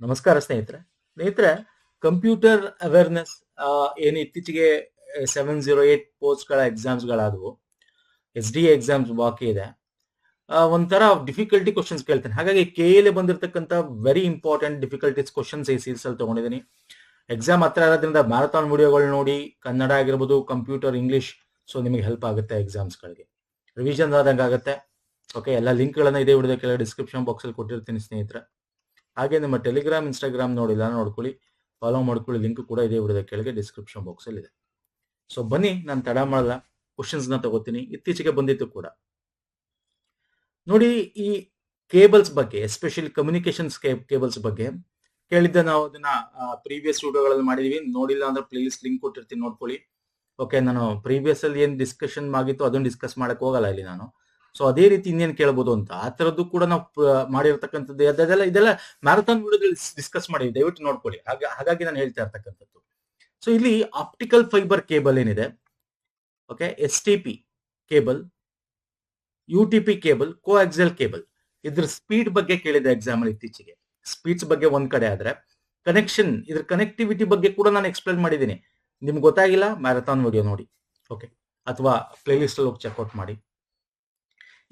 ನಮಸ್ಕಾರ ಸ್ನೇಹಿತರೆ computer awareness ಏನು ಇತ್ತೀಚೆಗೆ 708 ಪೋಸ್ಟ್ಗಳ ಎಕ್ಸಾಮ್ಸ್ಗಳಾದವು. SDA ಎಕ್ಸಾಮ್ಸ್ ಬಾಕಿ ಇದೆ. ಒಂಥರ ಡಿಫಿಕಲ್ಟಿ ಕ್ವಶನ್ಸ್ ಕೇಳ್ತೇನೆ. ಹಾಗಾಗಿ KL ಬಂದಿರತಕ್ಕಂಥ ವೆರಿ ಇಂಪಾರ್ಟೆಂಟ್ ಡಿಫಿಕಲ್ಟೀಸ್ ಕ್ವಶನ್ಸ್ ಈ ಸೀರೀಸ್ ಅಲ್ಲಿ ತಗೊಂಡಿದ್ದೀನಿ. ಎಕ್ಸಾಮ್ ಹತ್ರ ಇರೋದ್ರಿಂದ ಮ್ಯಾರಥಾನ್ ವಿಡಿಯೋಗಳು ನೋಡಿ, ಕನ್ನಡ ಆಗಿರ್ಬೋದು, ಕಂಪ್ಯೂಟರ್, ಇಂಗ್ಲಿಷ್, ಸೊ ನಿಮಗೆ ಹೆಲ್ಪ್ ಆಗುತ್ತೆ ಎಕ್ಸಾಮ್ಸ್ಗಳಿಗೆ. ರಿವಿಷನ್ ಆದಂಗೆ ಆಗುತ್ತೆ. ಓಕೆ, ಎಲ್ಲ ಲಿಂಕ್ಗಳನ್ನ ಇದೇ ವಿಡಿಯೋ ಕೆಳಗೆ ಡಿಸ್ಕ್ರಿಪ್ಷನ್ ಬಾಕ್ಸಲ್ಲಿ ಕೊಟ್ಟಿರ್ತೀನಿ ಸ್ನೇಹಿತರೆ. ಹಾಗೆ ನಿಮ್ಮ ಟೆಲಿಗ್ರಾಮ್, ಇನ್ಸ್ಟಾಗ್ರಾಮ್ ನೋಡಿಲ್ಲ ನೋಡ್ಕೊಳ್ಳಿ, ಫಾಲೋ ಮಾಡ್ಕೊಳ್ಳಿ. ಲಿಂಕ್ ಕೂಡ ಇದೇ ವಿಡಿಯೋದ ಕೆಳಗೆ ಡಿಸ್ಕ್ರಿಪ್ಷನ್ ಬಾಕ್ಸಲ್ಲಿ ಇದೆ. ಸೊ ಬನ್ನಿ, ನಾನು ತಡ ಮಾಡಲ್ಲ, ಕ್ವಶನ್ಸ್ನ ತಗೋತೀನಿ. ಇತ್ತೀಚೆಗೆ ಬಂದಿತ್ತು ಕೂಡ ನೋಡಿ. ಈ ಕೇಬಲ್ಸ್ ಬಗ್ಗೆ, ಎಸ್ಪೆಷಲಿ ಕಮ್ಯುನಿಕೇಶನ್ಸ್ ಕೇಬಲ್ಸ್ ಬಗ್ಗೆ ಕೇಳಿದ್ದ. ನಾವು ಅದನ್ನ ಪ್ರೀವಿಯಸ್ ವಿಡಿಯೋಗಳಲ್ಲಿ ಮಾಡಿದೀವಿ. ನೋಡಿಲ್ಲ ಅಂದ್ರೆ ಪ್ಲೇಲಿಸ್ಟ್ ಲಿಂಕ್ ಕೊಟ್ಟಿರ್ತೀನಿ, ನೋಡ್ಕೊಳ್ಳಿ. ಓಕೆ, ನಾನು ಪ್ರೀವಿಯಸ್ ಅಲ್ಲಿ ಏನ್ ಡಿಸ್ಕಷನ್ ಆಗಿತ್ತು ಅದನ್ನ ಡಿಸ್ಕಸ್ ಮಾಡಕ್ ಹೋಗಲ್ಲ ಇಲ್ಲಿ ನಾನು. ಸೊ ಅದೇ ರೀತಿ ಇನ್ನೇನ್ ಕೇಳಬಹುದು ಅಂತ ಆ ತರದ್ದು ಕೂಡ ನಾವು ಮಾಡಿರ್ತಕ್ಕಂಥದ್ದು. ಇದೆಲ್ಲ ಮ್ಯಾರಥಾನ್ ವಿಡಿಯೋದಲ್ಲಿ ಡಿಸ್ಕಸ್ ಮಾಡಿದ್ವಿ, ದಯವಿಟ್ಟು ನೋಡ್ಕೊಳ್ಳಿ. ಹಾಗಾಗಿ ನಾನು ಹೇಳ್ತಾ ಇರ್ತಕ್ಕಂಥದ್ದು. ಸೊ ಇಲ್ಲಿ ಆಪ್ಟಿಕಲ್ ಫೈಬರ್ ಕೇಬಲ್ ಏನಿದೆ, okay, STP cable, UTP cable, coaxial cable, ಇದ್ರ ಸ್ಪೀಡ್ ಬಗ್ಗೆ ಕೇಳಿದೆ ಎಕ್ಸಾಮ್ ಅಲ್ಲಿ ಇತ್ತೀಚೆಗೆ. ಸ್ಪೀಡ್ಸ್ ಬಗ್ಗೆ ಒಂದ್ ಕಡೆ ಆದ್ರೆ, ಕನೆಕ್ಷನ್, ಇದ್ರ ಕನೆಕ್ಟಿವಿಟಿ ಬಗ್ಗೆ ಕೂಡ ನಾನು ಎಕ್ಸ್ಪ್ಲೇನ್ ಮಾಡಿದ್ದೀನಿ. ನಿಮ್ಗೆ ಗೊತ್ತಾಗಿಲ್ಲ, ಮ್ಯಾರಥಾನ್ ವಿಡಿಯೋ ನೋಡಿ, ಓಕೆ, ಅಥವಾ ಪ್ಲೇಲಿಸ್ಟ್ ಅಲ್ಲಿ ಹೋಗಿ ಚೆಕ್ಔಟ್ ಮಾಡಿ.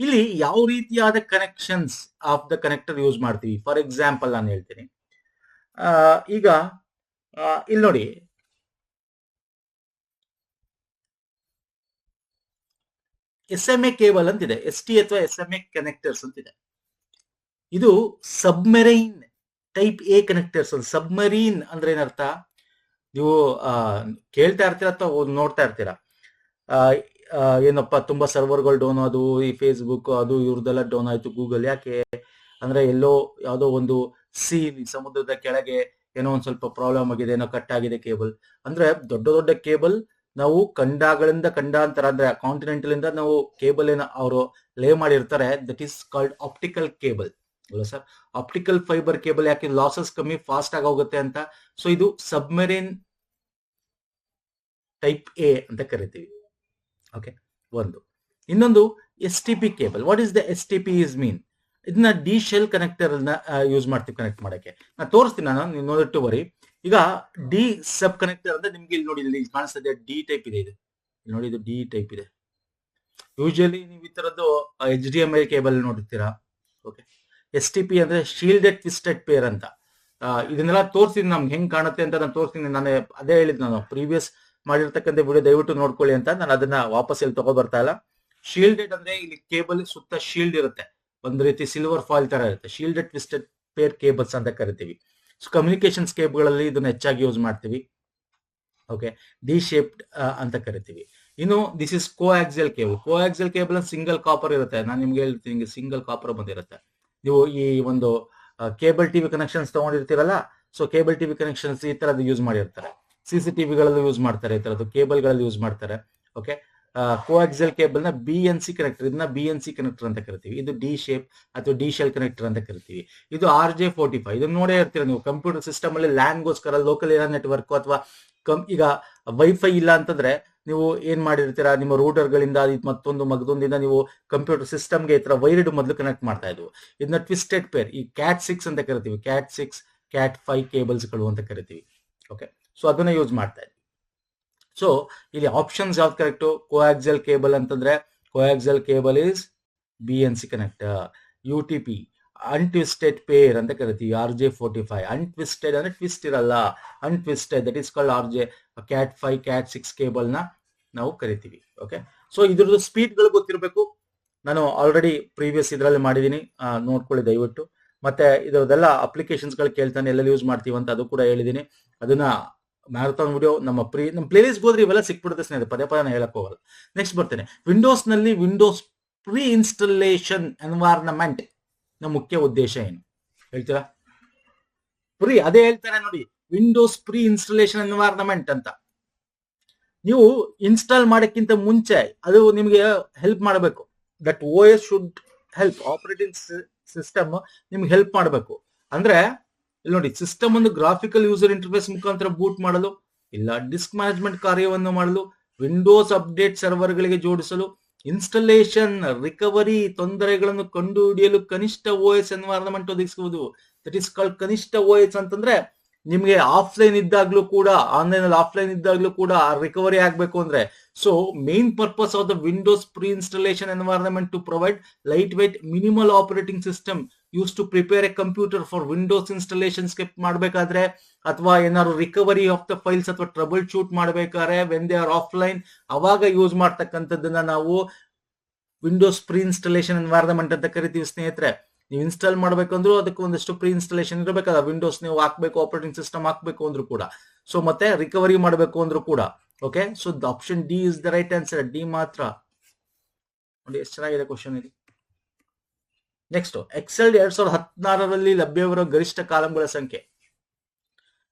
ಇಲ್ಲಿ ಯಾವ ರೀತಿಯಾದ connections of the connector use ಮಾಡ್ತೀವಿ, ಫಾರ್ ಎಕ್ಸಾಂಪಲ್ ನಾನು ಹೇಳ್ತೀನಿ. ಈಗ ಇಲ್ಲಿ ನೋಡಿ, SMA ಕೇಬಲ್ ಅಂತಿದೆ, ST ಅಥವಾ SMA ಕನೆಕ್ಟರ್ಸ್ ಅಂತಿದೆ. ಇದು ಸಬ್ಮೆರೈನ್ ಟೈಪ್ A ಕನೆಕ್ಟರ್ಸ್. ಸಬ್ಮರೀನ್ ಅಂದ್ರೆ ಏನರ್ಥ, ನೀವು ಕೇಳ್ತಾ ಇರ್ತೀರ ಅಥವಾ ನೋಡ್ತಾ ಇರ್ತೀರಾ, ಏನಪ್ಪಾ ತುಂಬಾ ಸರ್ವರ್ಗಳು ಡೌನ್ ಅದು, ಈ ಫೇಸ್ಬುಕ್ ಅದು ಇವ್ರದೆಲ್ಲ ಡೌನ್ ಆಯ್ತು, ಗೂಗಲ್. ಯಾಕೆ ಅಂದ್ರೆ ಎಲ್ಲೋ ಯಾವುದೋ ಒಂದು ಸಮುದ್ರದ ಕೆಳಗೆ ಏನೋ ಒಂದ್ ಸ್ವಲ್ಪ ಪ್ರಾಬ್ಲಮ್ ಆಗಿದೆ, ಏನೋ ಕಟ್ ಆಗಿದೆ ಕೇಬಲ್. ಅಂದ್ರೆ ದೊಡ್ಡ ದೊಡ್ಡ ಕೇಬಲ್ ನಾವು ಖಂಡಾಂತರ ಅಂದ್ರೆ ಕಾಂಟಿನೆಂಟಲ್ ಇಂದ ನಾವು ಕೇಬಲ್ ಏನ ಅವರು ಲೇ ಮಾಡಿರ್ತಾರೆ, that is called optical cable ಅಲ್ಲ ಸರ್. ಆಪ್ಟಿಕಲ್ ಫೈಬರ್ ಕೇಬಲ್ ಯಾಕೆ ಲಾಸಸ್ ಕಮ್ಮಿ, ಫಾಸ್ಟ್ ಆಗಿ ಹೋಗುತ್ತೆ ಅಂತ. ಸೊ ಇದು ಸಬ್ಮೆರಿನ್ ಟೈಪ್ A ಅಂತ ಕರಿತೀವಿ. ಓಕೆ, ಒಂದು. ಇನ್ನೊಂದು STP cable. What is the STP is ಮೀನ್? ಇದನ್ನ ಡಿ ಶೆಲ್ ಕನೆಕ್ಟರ್ ಯೂಸ್ ಮಾಡ್ತೀವಿ ಕನೆಕ್ಟ್ ಮಾಡಕ್ಕೆ. ನಾನು ತೋರಿಸ್ತೀನಿ, ನೀವು ನೋಡಿಟ್ಟು ಬರಿ. ಈಗ ಡಿ ಸಬ್ ಕನೆಕ್ಟರ್ ಅಂದ್ರೆ ನಿಮ್ಗೆ ಇಲ್ಲಿ ನೋಡಿ, ಇಲ್ಲಿ ಕಾಣಿಸ್ತದೆ ಡಿ ಟೈಪ್ ಇದೆ. ಇದು ನೋಡಿ, ಇದು ಡಿ ಟೈಪ್ ಇದೆ. ಯೂಶಲಿ ನೀವು ಈ ತರದ್ದು HDMI ಕೇಬಲ್ ನೋಡಿರ್ತೀರಾ. ಓಕೆ, STP ಅಂದ್ರೆ ಶೀಲ್ಡೆಡ್ ಟ್ವಿಸ್ಟೆಡ್ ಪೇರ್ ಅಂತ. ಇದನ್ನೆಲ್ಲ ತೋರಿಸಿದ್ ನಮ್ಗೆ ಹೆಂಗ್ ಕಾಣುತ್ತೆ ಅಂತ ನಾನು ತೋರಿಸ್ತೀನಿ. ನಾನು ಅದೇ ಹೇಳಿದ್, ನಾನು ಪ್ರೀವಿಯಸ್ ಮಾಡಿರ್ತಕ್ಕಂಥ ವಿಡಿಯೋ ದಯವಿಟ್ಟು ನೋಡ್ಕೊಳ್ಳಿ ಅಂತ. ನಾನು ಅದನ್ನ ವಾಪಸ್ ಇಲ್ಲಿ ತಗೋ ಬರ್ತಾ ಇಲ್ಲ. ಶೀಲ್ಡೆಡ್ ಅಂದ್ರೆ ಇಲ್ಲಿ ಕೇಬಲ್ ಸುತ್ತ ಶೀಲ್ಡ್ ಇರುತ್ತೆ, ಒಂದ್ ರೀತಿ ಸಿಲ್ವರ್ ಫಾಯಿಲ್ ತರ ಇರುತ್ತೆ. ಶೀಲ್ಡೆಡ್ ಟ್ವಿಸ್ಟೆಡ್ ಪೇರ್ ಕೇಬಲ್ಸ್ ಅಂತ ಕರಿತೀವಿ. ಸೊ ಕಮ್ಯುನಿಕೇಶನ್ಸ್ ಕೇಬಲ್ಗಳಲ್ಲಿ ಇದನ್ನ ಹೆಚ್ಚಾಗಿ ಯೂಸ್ ಮಾಡ್ತೀವಿ. ಓಕೆ, ಡಿ ಶೇಪ್ಡ್ ಅಂತ ಕರಿತೀವಿ. ಇನ್ನು this is coaxial cable. Coaxial cable single copper ಇರುತ್ತೆ. ನಾನು ನಿಮ್ಗೆ ಹೇಳ್ತೀನಿ, ಸಿಂಗಲ್ ಕಾಪರ್ ಬಂದಿರುತ್ತೆ. ನೀವು ಈ ಒಂದು ಕೇಬಲ್ ಟಿವಿ ಕನೆಕ್ಷನ್ಸ್ ತಗೊಂಡಿರ್ತೀರಲ್ಲ, ಸೊ ಕೇಬಲ್ ಟಿವಿ ಕನೆಕ್ಷನ್ಸ್ ಈ ತರದ್ದು ಯೂಸ್ ಮಾಡಿರ್ತಾರೆ. CCTVಗಳಲ್ಲಿ ಯೂಸ್ ಮಾಡ್ತಾರೆ, ಈ ತರದ್ದು ಕೇಬಲ್ಗಳಲ್ಲಿ ಯೂಸ್ ಮಾಡ್ತಾರೆ. ಓಕೆ, ಕೋಆಕ್ಸಿಯಲ್ ಕೇಬಲ್ ನ BNC ಕನೆಕ್ಟರ್, ಇದನ್ನ BNC ಕನೆಕ್ಟರ್ ಅಂತ ಕರಿತೀವಿ. ಇದು ಡಿ ಶೇಪ್ ಅಥವಾ ಡಿ ಶೆಲ್ ಕನೆಕ್ಟರ್ ಅಂತ ಕರಿತೀವಿ. ಇದು RJ45. ಇದನ್ನ ನೋಡೇ ಇರ್ತೀರ ನೀವು ಕಂಪ್ಯೂಟರ್ ಸಿಸ್ಟಮ್ ಅಲ್ಲಿ. ಲ್ಯಾನ್ಗೋಸ್ಕರ ಲೋಕಲ್ ಏರಿಯಾ ನೆಟ್ವರ್ಕ್ ಅಥವಾ ಈಗ ವೈಫೈ ಇಲ್ಲ ಅಂತಂದ್ರೆ ನೀವು ಏನ್ ಮಾಡಿರ್ತೀರಾ, ನಿಮ್ಮ ರೂಟರ್ ಗಳಿಂದ ಮತ್ತೊಂದಿಂದ ನೀವು ಕಂಪ್ಯೂಟರ್ ಸಿಸ್ಟಮ್ಗೆ ಈ ತರ ವೈರ್ಡ್ ಮೊದಲು ಕನೆಕ್ಟ್ ಮಾಡ್ತಾ ಇದ್ವು. ಇದನ್ನ ಟ್ವಿಸ್ಟೆಡ್ ಪೇರ್, ಈ Cat 6 ಅಂತ ಕರಿತೀವಿ. Cat 6, Cat 5 ಕೇಬಲ್ಸ್ ಗಳು ಅಂತ ಕರಿತೀವಿ. ಓಕೆ, ಸೊ ಅದನ್ನ ಯೂಸ್ ಮಾಡ್ತಾ ಇದ್ವಿ. ಸೊ ಇಲ್ಲಿ ಆಪ್ಷನ್ಸ್ ಯಾವ್ದು ಕರೆಕ್ಟ್? ಕೋಆಕ್ಸಿಯಲ್ ಕೇಬಲ್ ಅಂತಂದ್ರೆ coaxial cable is BNC connector. UTP untwisted pair ಅಂತ ಕರಿತೀವಿ. RJ45. ಅನ್ಟ್ವಿಸ್ಟೆಡ್ ಅಂದ್ರೆ ಟ್ವಿಸ್ಟ್ ಇರಲ್ಲ, untwisted, that is called RJ. Cat 5, Cat 6 cable ನ ನಾವು ಕರಿತೀವಿ. ಓಕೆ, ಸೊ ಇದ್ರದ್ದು ಸ್ಪೀಡ್ ಗಳು ಗೊತ್ತಿರಬೇಕು. ನಾನು ಆಲ್ರೆಡಿ ಪ್ರೀವಿಯಸ್ ಇದರಲ್ಲಿ ಮಾಡಿದೀನಿ, ನೋಡ್ಕೊಳ್ಳಿ ದಯವಿಟ್ಟು. ಮತ್ತೆ ಇದರದೆಲ್ಲ ಅಪ್ಲಿಕೇಶನ್ಸ್ ಗಳು ಕೇಳ್ತಾನೆ, ಎಲ್ಲೆಲ್ಲಿ ಯೂಸ್ ಮಾಡ್ತೀವಿ ಅಂತ ಅದು ಕೂಡ ಹೇಳಿದೀನಿ. ಅದನ್ನ ಮ್ಯಾರಥಾನ್ ವಿಡಿಯೋ ನಮ್ಮ ಪ್ಲೇಲಿಸ್ಟ್ ಹೋದ್ರೆ ಇವೆಲ್ಲ ಸಿಕ್ಬಿಡುತ್ತೆ ಸ್ನೇಹಿತರೆ, ಪದೇ ಪದೇ ಹೇಳಕ್ ಹೋಗಲ್ಲ. ನೆಕ್ಸ್ಟ್ ಬರ್ತೇನೆ. ವಿಂಡೋಸ್ ನಲ್ಲಿ ವಿಂಡೋಸ್ ಪ್ರೀ ಇನ್ಸ್ಟಾಲೇಷನ್ ಎನ್ವೈರನ್ಮೆಂಟ್ ನ ಮುಖ್ಯ ಉದ್ದೇಶ ಏನು ಹೇಳ್ತೀರಾ? ಅದೇ ಹೇಳ್ತಾರೆ ನೋಡಿ, ವಿಂಡೋಸ್ ಪ್ರೀ ಇನ್ಸ್ಟಾಲೇಷನ್ ಎನ್ವೈರನ್ಮೆಂಟ್ ಅಂತ. ನೀವು ಇನ್ಸ್ಟಾಲ್ ಮಾಡಕ್ಕಿಂತ ಮುಂಚೆ ಅದು ನಿಮಗೆ ಹೆಲ್ಪ್ ಮಾಡಬೇಕು. That OS should help, operating system ನಿಮ್ಗೆ ಹೆಲ್ಪ್ ಮಾಡಬೇಕು. ಅಂದ್ರೆ ಇಲ್ಲಿ ನೋಡಿ, ಸಿಸ್ಟಮ್ ಒಂದು ಗ್ರಾಫಿಕಲ್ ಯೂಸರ್ ಇಂಟರ್ಫೇಸ್ ಮುಖಾಂತರ ಬೂಟ್ ಮಾಡಲು, ಇಲ್ಲ ಡಿಸ್ಕ್ ಮ್ಯಾನೇಜ್ಮೆಂಟ್ ಕಾರ್ಯವನ್ನು ಮಾಡಲು, ವಿಂಡೋಸ್ ಅಪ್ಡೇಟ್ ಸರ್ವರ್ಗಳಿಗೆ ಜೋಡಿಸಲು, ಇನ್ಸ್ಟಾಲೇಷನ್, ರಿಕವರಿ, ತೊಂದರೆಗಳನ್ನು ಕಂಡುಹಿಡಿಯಲು ಕನಿಷ್ಠ OS ಎನ್ವೈರನ್ಮೆಂಟ್ ಒದಗಿಸುವುದು. ದಟ್ ಈಸ್ ಕಾಲ್ಡ್ ಕನಿಷ್ಠ OS ಅಂತಂದ್ರೆ ನಿಮಗೆ ಆಫ್ಲೈನ್ ಇದ್ದಾಗ್ಲೂ ಕೂಡ, ಆನ್ಲೈನ್ ಅಲ್ಲಿ ಆಫ್ಲೈನ್ ಇದ್ದಾಗ್ಲೂ ಕೂಡ ರಿಕವರಿ ಆಗ್ಬೇಕು ಅಂದ್ರೆ. So main purpose of the Windows pre installation environment to provide lightweight minimal operating system use to prepare a computer for Windows installation ಸ್ಕೆಪ್ ಮಾಡಬೇಕಾದ್ರೆ, ಅಥವಾ ಏನಾದ್ರು ರಿಕವರಿ ಆಫ್ ದ ಫೈಲ್ಸ್ ಅಥವಾ troubleshoot ಮಾಡಬೇಕಾದ್ರೆ when they are offline, ಅವಾಗ use ಮಾಡ್ತಕ್ಕಂಥದ್ದನ್ನ ನಾವು Windows pre installation environment ಅಂತ ಕರಿತೀವಿ ಸ್ನೇಹಿತರೆ. ನೀವು ಇನ್ಸ್ಟಾಲ್ ಮಾಡ್ಬೇಕಂದ್ರೂ ಅದಕ್ಕೆ ಒಂದಷ್ಟು ಪ್ರೀ ಇನ್ಸ್ಟಾಲೇಷನ್ ಇರಬೇಕಲ್ಲ, ವಿಂಡೋಸ್ ನೀವು ಹಾಕ್ಬೇಕು, ಆಪರೇಟಿಂಗ್ ಸಿಸ್ಟಮ್ ಹಾಕ್ಬೇಕು ಅಂದ್ರೂ ಕೂಡ. ಸೊ ಮತ್ತೆ ರಿಕವರಿ ಮಾಡಬೇಕು ಅಂದ್ರೂ ಕೂಡ. Okay, so the option D is the right answer. D ಮಾತ್ರ. ನೋಡಿ ಎಷ್ಟು ಚೆನ್ನಾಗಿದೆ ಕ್ವಶನ್ ಇಲ್ಲಿ. ನೆಕ್ಸ್ಟ್, ಎಕ್ಸೆಲ್ 2016ರಲ್ಲಿ ಲಭ್ಯವಿರೋ ಗರಿಷ್ಠ ಕಾಲಂಗಳ ಸಂಖ್ಯೆ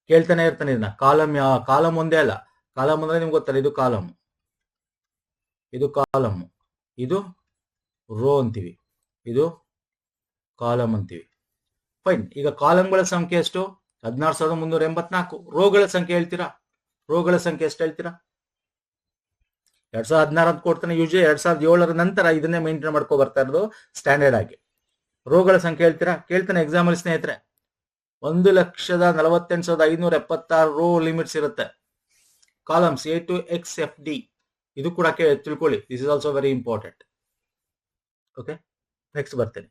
ಕೇಳ್ತಾನೆ ಇರ್ತಾನೆ. ಇದನ್ನ ಕಾಲಮ್ ಒಂದೇ ಅಲ್ಲ, ಕಾಲಮ್ ಅಂದ್ರೆ ನಿಮ್ಗೆ ಗೊತ್ತಲ್ಲ, ಇದು ಕಾಲಮ್, ಇದು ಕಾಲಮ್, ಇದು ರೋ ಅಂತೀವಿ, ಇದು ಕಾಲಮ್ ಅಂತೀವಿ. ಫೈನ್. ಈಗ ಕಾಲಮ್ಗಳ ಸಂಖ್ಯೆ ಎಷ್ಟು? 16,384. ರೋಗಳ ಸಂಖ್ಯೆ ಹೇಳ್ತೀರಾ? ರೋಗಳ ಸಂಖ್ಯೆ ಎಷ್ಟು ಹೇಳ್ತೀರಾ? 2016 ಅಂತ ಕೊಡ್ತಾನೆ. ಯೂಶಲಿ 2007 ನಂತರ ಇದನ್ನೇ ಮೇಂಟೈನ್ ಮಾಡ್ಕೊ ಬರ್ತಾ ಇರೋದು ಸ್ಟ್ಯಾಂಡರ್ಡ್ ಆಗಿ. ರೋಗಳ ಸಂಖ್ಯೆ ಹೇಳ್ತೀರಾ? ಕೇಳ್ತಾನೆ ಎಕ್ಸಾಮ್ ಅಲ್ಲಿ ಸ್ನೇಹಿತರೆ. 1,48,576 ರೋ ಲಿಮಿಟ್ಸ್ ಇರುತ್ತೆ. Columns A to X F D. ಇದು ಕೂಡ ತಿಳ್ಕೊಳ್ಳಿ. This is also very important. Okay, next ಬರ್ತೇನೆ.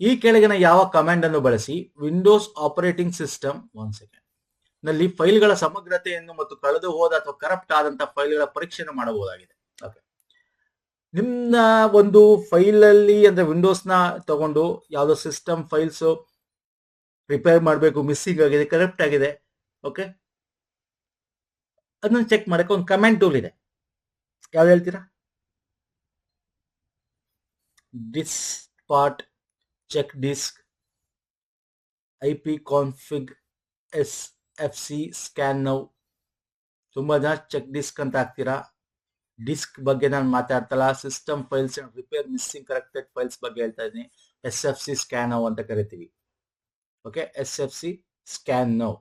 ಈ ಕೆಳಗಿನ ಯಾವ ಕಮಾಂಡ್ ಅನ್ನು ಬಳಸಿ ವಿಂಡೋಸ್ ಆಪರೇಟಿಂಗ್ ಸಿಸ್ಟಮ್ ನಲ್ಲಿ ಫೈಲ್ಗಳ ಸಮಗ್ರತೆಯನ್ನು ಮತ್ತು ಕಳೆದು ಹೋದ ಅಥವಾ ಕರಪ್ಟ್ ಆದಂತಹ ಫೈಲ್ಗಳ ಪರೀಕ್ಷೆಯನ್ನು ಮಾಡಬಹುದಾಗಿದೆ? ಓಕೆ, ನಿಮ್ಮ ಒಂದು ಫೈಲ್ ಅಲ್ಲಿ ಅಂದ್ರೆ ವಿಂಡೋಸ್ ನ ತಗೊಂಡು ಯಾವ್ದೋ ಸಿಸ್ಟಮ್ ಫೈಲ್ಸ್ ರಿಪೇರ್ ಮಾಡಬೇಕು, ಮಿಸ್ಸಿಂಗ್ ಆಗಿದೆ, ಕರಪ್ಟ್ ಆಗಿದೆ, ಓಕೆ, ಅದನ್ನ ಚೆಕ್ ಮಾಡಕ್ಕೆ ಒಂದು ಕಮಾಂಡ್ ಟೂಲ್ ಇದೆ. ಯಾವ್ದು ಹೇಳ್ತೀರಾ? Diskpart, check disk, IP config, SFC scan now. ತುಂಬಾ ಜನ ಚೆಕ್ ಡಿಸ್ಕ್ ಅಂತ ಹಾಕ್ತೀರಾ. ಡಿಸ್ಕ್ ಬಗ್ಗೆ ನಾನು ಮಾತಾಡ್ತಲ್ಲ, system files and repair missing corrected files ಬಗ್ಗೆ ಹೇಳ್ತಾ ಇದ್ದೀನಿ. SFC ಸ್ಕ್ಯಾನ್ ನೌ ಅಂತ ಕರಿತೀವಿ. Okay, SFC scan now.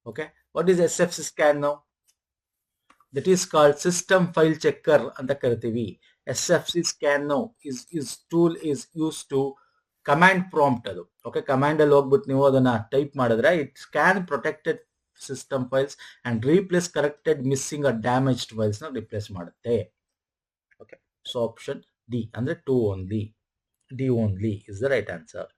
Okay, what is SFC scan now? That is called system file checker ಅಂತ ಕರಿತೀವಿ. SFC scan now is tool is used to command prompt ಅದು. Okay, command ಅಲ್ಲಿ ಹೋಗ್ಬಿಟ್ಟು ನೀವು ಅದನ್ನ type ಮಾಡಿದ್ರೆ it scan protected system files and replace corrected missing or damaged files ನ replace ಮಾಡುತ್ತೆ. ಓಕೆ, ಸೊ ಆಪ್ಷನ್ ಡಿ ಅಂದ್ರೆ 2 only. D only is the right answer.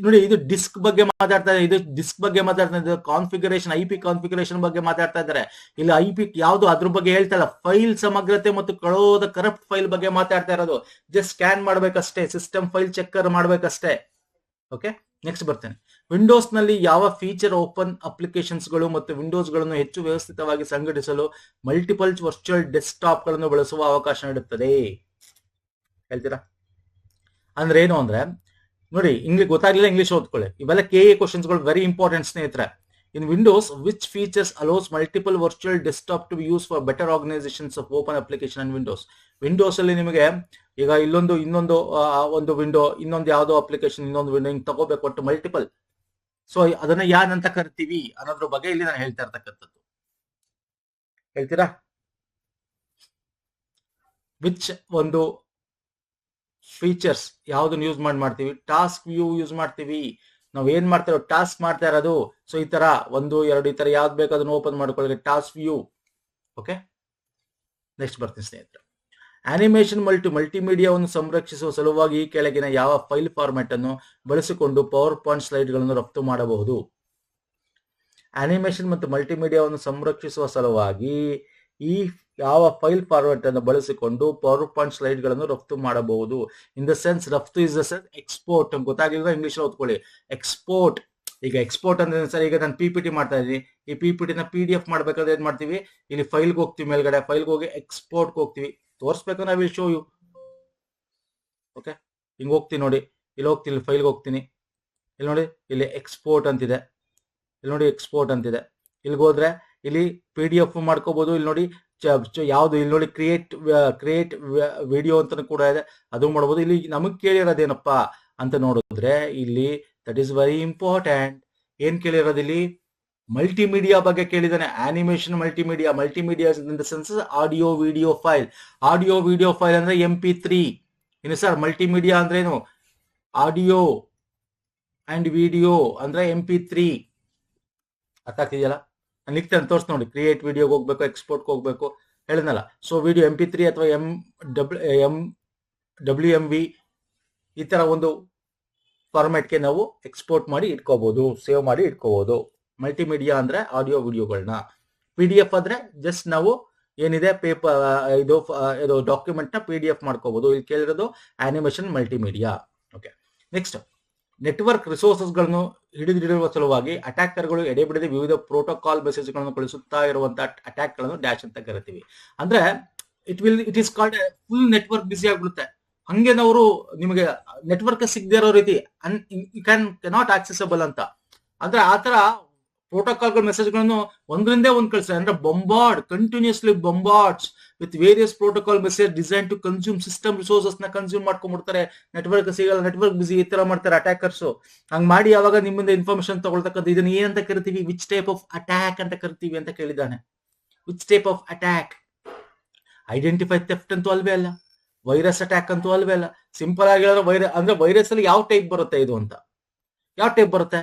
ನೋಡಿ, ಇದು ಡಿಸ್ಕ್ ಬಗ್ಗೆ ಮಾತಾಡ್ತಾ ಇದೆ, ಇದು ಡಿಸ್ಕ್ ಬಗ್ಗೆ ಮಾತಾಡ್ತಾ ಇದೆ, ಕಾನ್ಫಿಗರೇಷನ್, IP ಕಾನ್ಫಿಗರೇಷನ್ ಬಗ್ಗೆ ಮಾತಾಡ್ತಾ ಇದ್ದಾರೆ. ಇಲ್ಲಿ IP ಯಾವುದು ಅದ್ರ ಬಗ್ಗೆ ಹೇಳ್ತಾ ಇಲ್ಲ, ಫೈಲ್ ಸಮಗ್ರತೆ ಮತ್ತು ಕಳೋದ ಕರಪ್ಟ್ ಫೈಲ್ ಬಗ್ಗೆ ಮಾತಾಡ್ತಾ ಇರೋದು. ಜಸ್ಟ್ ಸ್ಕ್ಯಾನ್ ಮಾಡ್ಬೇಕಷ್ಟೇ, ಸಿಸ್ಟಮ್ ಫೈಲ್ ಚೆಕ್ಕರ್ ಮಾಡ್ಬೇಕಷ್ಟೇ. ಓಕೆ, ನೆಕ್ಸ್ಟ್ ಬರ್ತೇನೆ. ವಿಂಡೋಸ್ ನಲ್ಲಿ ಯಾವ ಫೀಚರ್ ಓಪನ್ ಅಪ್ಲಿಕೇಶನ್ಸ್ ಗಳು ಮತ್ತು ವಿಂಡೋಸ್ ಗಳನ್ನು ಹೆಚ್ಚು ವ್ಯವಸ್ಥಿತವಾಗಿ ಸಂಘಟಿಸಲು ಮಲ್ಟಿಪಲ್ ವರ್ಚುವಲ್ ಡೆಸ್ಕ್ಟಾಪ್ ಗಳನ್ನು ಬಳಸುವ ಅವಕಾಶ ನೀಡುತ್ತದೆ? ಹೇಳ್ತೀರಾ? ಅಂದ್ರೆ ಏನು ಅಂದ್ರೆ, ನೋಡಿ, ಇಂಗ್ಲಿಷ್ ಗೊತ್ತಾಗ್ಲಿಲ್ಲ, ಇಂಗ್ಲಿಷ್ ಓದ್ಕೊಳ್ಳಿ. ಇವೆಲ್ಲ KA ಕ್ವಶನ್ಸ್ ಗಳು ವೆರಿ ಇಂಪಾರ್ಟೆಂಟ್ ಸ್ನೇಹಿತರೆ. In Windows which features allows multiple virtual desktop to be use for better organisations of open application and Windows? Windows ಅಲ್ಲಿ ನಿಮಗೆ ಈಗ ಇನ್ನೊಂದು ಒಂದು ವಿಂಡೋ, ಇನ್ನೊಂದು ಯಾವುದೋ ಅಪ್ಲಿಕೇಶನ್, ಇನ್ನೊಂದು ವಿಂಡೋ ಹಿಂಗ್ ತಗೋಬೇಕು, ಒಟ್ಟು ಮಲ್ಟಿಪಲ್. ಸೊ ಅದನ್ನ ಯಾನಂತ ಕರಿತೀವಿ ಅನ್ನೋದ್ರ ಬಗ್ಗೆ ಇಲ್ಲಿ ನಾನು ಹೇಳ್ತಾ ಇರ್ತಕ್ಕಂಥದ್ದು. ಹೇಳ್ತೀರಾ? ವಿಚ್ ಒಂದು ಫೀಚರ್ಸ್ ಯಾವ್ದನ್ನ ಯೂಸ್ ಮಾಡ್ತೀವಿ? ಟಾಸ್ಕ್ ವ್ಯೂ ಯೂಸ್ ಮಾಡ್ತೀವಿ. ನಾವ್ ಏನ್ ಮಾಡ್ತಿರೋ ಟಾಸ್ಕ್ ಮಾಡ್ತಾ ಇರೋದು. ಸೊ ಈ ತರ 1, 2 ಈ ತರ ಯಾವ್ದು ಬೇಕು ಅದನ್ನ ಓಪನ್ ಮಾಡ್ಕೊಳ್ಳಿ, ಟಾಸ್ಕ್ ವ್ಯೂ. ಓಕೆ, ನೆಕ್ಸ್ಟ್ ಬರ್ತೀನಿ ಸ್ನೇಹಿತರೆ. ಆನಿಮೇಷನ್ ಮಲ್ಟಿಮೀಡಿಯಾವನ್ನು ಸಂರಕ್ಷಿಸುವ ಸಲುವಾಗಿ ಈ ಕೆಳಗಿನ ಯಾವ ಫೈಲ್ ಫಾರ್ಮ್ಯಾಟ್ ಅನ್ನು ಬಳಸಿಕೊಂಡು ಪವರ್ ಪಾಯಿಂಟ್ ಸ್ಲೈಡ್ ಗಳನ್ನು ರಫ್ತು ಮಾಡಬಹುದು? ಆನಿಮೇಷನ್ ಮತ್ತು ಮಲ್ಟಿಮೀಡಿಯಾವನ್ನು ಸಂರಕ್ಷಿಸುವ ಸಲುವಾಗಿ ಈ ಯಾವ ಫೈಲ್ ಫಾರ್ಮ್ಯಾಟ್ ಅನ್ನು ಬಳಸಿಕೊಂಡು ಪವರ್ ಪಾಯಿಂಟ್ ಸ್ಲೈಡ್ ಗಳನ್ನು ರಫ್ತು ಮಾಡಬಹುದು? ಇನ್ ದ ಸೆನ್ಸ್, ರಫ್ತು ಇಸ್ ದ ಸೆನ್ಸ್ ಎಕ್ಸ್ಪೋರ್ಟ್. ಗೊತ್ತಾಗಿಲ್ಲ ಇಂಗ್ಲಿಷ್ ಓದ್ಕೊಳ್ಳಿ. ಎಕ್ಸ್ಪೋರ್ಟ್. ಈಗ ಎಕ್ಸ್ಪೋರ್ಟ್ ಅಂದ್ರೆ ಸರ್, ಈಗ ನಾನು PPT ಮಾಡ್ತಾ ಇದ್ದೀನಿ. ಈ PPT ನ PDF ಮಾಡ್ಬೇಕಾದ್ರೆ ಏನ್ ಮಾಡ್ತೀವಿ? ಇಲ್ಲಿ ಫೈಲ್ಗೆ ಹೋಗ್ತೀವಿ, ಮೇಲ್ಗಡೆ ಫೈಲ್ಗೆ ಹೋಗಿ ಎಕ್ಸ್ಪೋರ್ಟ್ ಹೋಗ್ತೀವಿ. ತೋರಿಸ್ಬೇಕು, ನಾವು ವಿಲ್ ಶೋ ಯು. ಓಕೆ, ಹಿಂಗ್ ಹೋಗ್ತೀನಿ ನೋಡಿ, ಇಲ್ಲಿ ಹೋಗ್ತೀನಿ, ಫೈಲ್ಗೆ ಹೋಗ್ತೀನಿ, ಇಲ್ಲಿ ನೋಡಿ, ಇಲ್ಲಿ ಎಕ್ಸ್ಪೋರ್ಟ್ ಅಂತಿದೆ, ಇಲ್ಲಿ ನೋಡಿ ಎಕ್ಸ್ಪೋರ್ಟ್ ಅಂತಿದೆ. ಇಲ್ಲಿಗೆ ಹೋದ್ರೆ ಇಲ್ಲಿ PDF ಮಾಡ್ಕೋಬಹುದು. ಇಲ್ಲಿ ನೋಡಿ ಯಾವ್ದು, ಇಲ್ಲಿ ನೋಡಿ ಕ್ರಿಯೇಟ್ ವಿಡಿಯೋ ಅಂತ ಕೂಡ ಇದೆ, ಅದು ಮಾಡಬಹುದು. ಇಲ್ಲಿ ನಮಗ್ ಕೇಳಿರೋದೇನಪ್ಪಾ ಅಂತ ನೋಡಿದ್ರೆ ಇಲ್ಲಿ ದಟ್ ಈಸ್ ವೆರಿ ಇಂಪಾರ್ಟೆಂಟ್. ಏನ್ ಕೇಳಿರೋದು ಇಲ್ಲಿ? ಮಲ್ಟಿಮೀಡಿಯಾ ಬಗ್ಗೆ ಕೇಳಿದಾನೆ, animation multimedia. Multimedia in the sense audio video file. Audio video file ಅಂದ್ರೆ MP3. ಇನ್ನು ಸರ್ ಮಲ್ಟಿಮೀಡಿಯಾ ಅಂದ್ರೆ ಏನು? ಆಡಿಯೋ ಅಂಡ್ ವಿಡಿಯೋ ಅಂದ್ರೆ MP3. ಅರ್ಥ ಆಗ್ತಿದೆಯಲ್ಲ? ನಾನು ಲಿಕ್ತೇನೆ, ತೋರಿಸ್ ನೋಡಿ. ಕ್ರಿಯೇಟ್ ವಿಡಿಯೋಗೆ ಹೋಗ್ಬೇಕು, ಎಕ್ಸ್ಪೋರ್ಟ್ಗೆ ಹೋಗ್ಬೇಕು ಹೇಳಿದ್ನಲ್ಲ. ಸೊ ವಿಡಿಯೋ MP3 ಅಥವಾ WMV ಈ ತರ ಒಂದು ಫಾರ್ಮ್ಯಾಟ್ಗೆ ನಾವು ಎಕ್ಸ್ಪೋರ್ಟ್ ಮಾಡಿ ಇಟ್ಕೋಬಹುದು, ಸೇವ್ ಮಾಡಿ ಇಟ್ಕೋಬಹುದು. ಮಲ್ಟಿಮೀಡಿಯಾ ಅಂದ್ರೆ ಆಡಿಯೋ ವಿಡಿಯೋಗಳನ್ನ. PDF ಅಂದ್ರೆ ಜಸ್ಟ್ ನಾವು ಏನಿದೆ ಪೇಪರ್ ಇದು ಡಾಕ್ಯುಮೆಂಟ್ ನ PDF ಮಾಡ್ಕೋಬಹುದು. ಇಲ್ಲಿ ಕೇಳಿರೋದು animation multimedia. Okay, next network resources ಗಳನ್ನು ಹಿಡಿದಿಡುವ ಸಲುವಾಗಿ ಅಟ್ಯಾಕರ್ಗಳು ಎಡೆಬಿಡದೆ ವಿವಿಧ ಪ್ರೋಟೋಕಾಲ್ ಮೆಸೇಜ್ಗಳನ್ನು ಕಳಿಸುತ್ತಾ ಇರುವಂತಹ ಅಟ್ಯಾಕ್ ಗಳನ್ನು ಡ್ಯಾಶ್ ಅಂತ ಕರಿತೀವಿ. ಅಂದ್ರೆ it is called full network busy ಆಗ್ಬಿಡುತ್ತೆ. ಹಂಗೇನವರು ನಿಮಗೆ ನೆಟ್ವರ್ಕ್ ಸಿಗದೆ ಇರೋ ರೀತಿ ಕೆನಾಟ್ ಆಕ್ಸೆಸಬಲ್ ಅಂತ, ಅಂದ್ರೆ ಆತರ ಪ್ರೋಟೋಕಾಲ್ಗಳ ಮೆಸೇಜ್ಗಳನ್ನು ಒಂದರಿಂದೇ ಒಂದ್ ಕಳಿಸ್ತಾರೆ. ಅಂದ್ರೆ continuously bombards with various protocol message design to consume system resources ನ ಕನ್ಸ್ಯೂಮ್ ಮಾಡ್ಕೊಂಡ್ಬಿಡ್ತಾರೆ. ನೆಟ್ವರ್ಕ್ ಸಿಗಲ್ಲ, ನೆಟ್ವರ್ಕ್ ಬಿಸಿ, ಈ ತರ ಮಾಡ್ತಾರೆ ಅಟ್ಯಾಕರ್ಸ್. ಹಂಗ್ ಮಾಡಿ ಯಾವಾಗ ನಿಮ್ಮಿಂದ ಇನ್ಫಾರ್ಮೇಶನ್ ತಗೊಳ್ತಕ್ಕಂಥ ಇದನ್ನ ಏನಂತ ಕರಿತೀವಿ? ವಿಚ್ ಟೈಪ್ ಆಫ್ ಅಟ್ಯಾಕ್ ಅಂತ ಕರಿತೀವಿ ಅಂತ ಕೇಳಿದ್ದಾನೆ. Which type of attack? Identify theft ಅಂತೂ ಅಲ್ವೇ ಅಲ್ಲ, ವೈರಸ್ ಅಟ್ಯಾಕ್ ಅಂತೂ ಅಲ್ವೇ ಅಲ್ಲ. ಸಿಂಪಲ್ ಆಗಿ ಹೇಳಿದ್ರೆ ಅಂದ್ರೆ ವೈರಸ್ ಅಲ್ಲಿ ಯಾವ ಟೈಪ್ ಬರುತ್ತೆ ಇದು ಅಂತ? ಯಾವ ಟೈಪ್ ಬರುತ್ತೆ?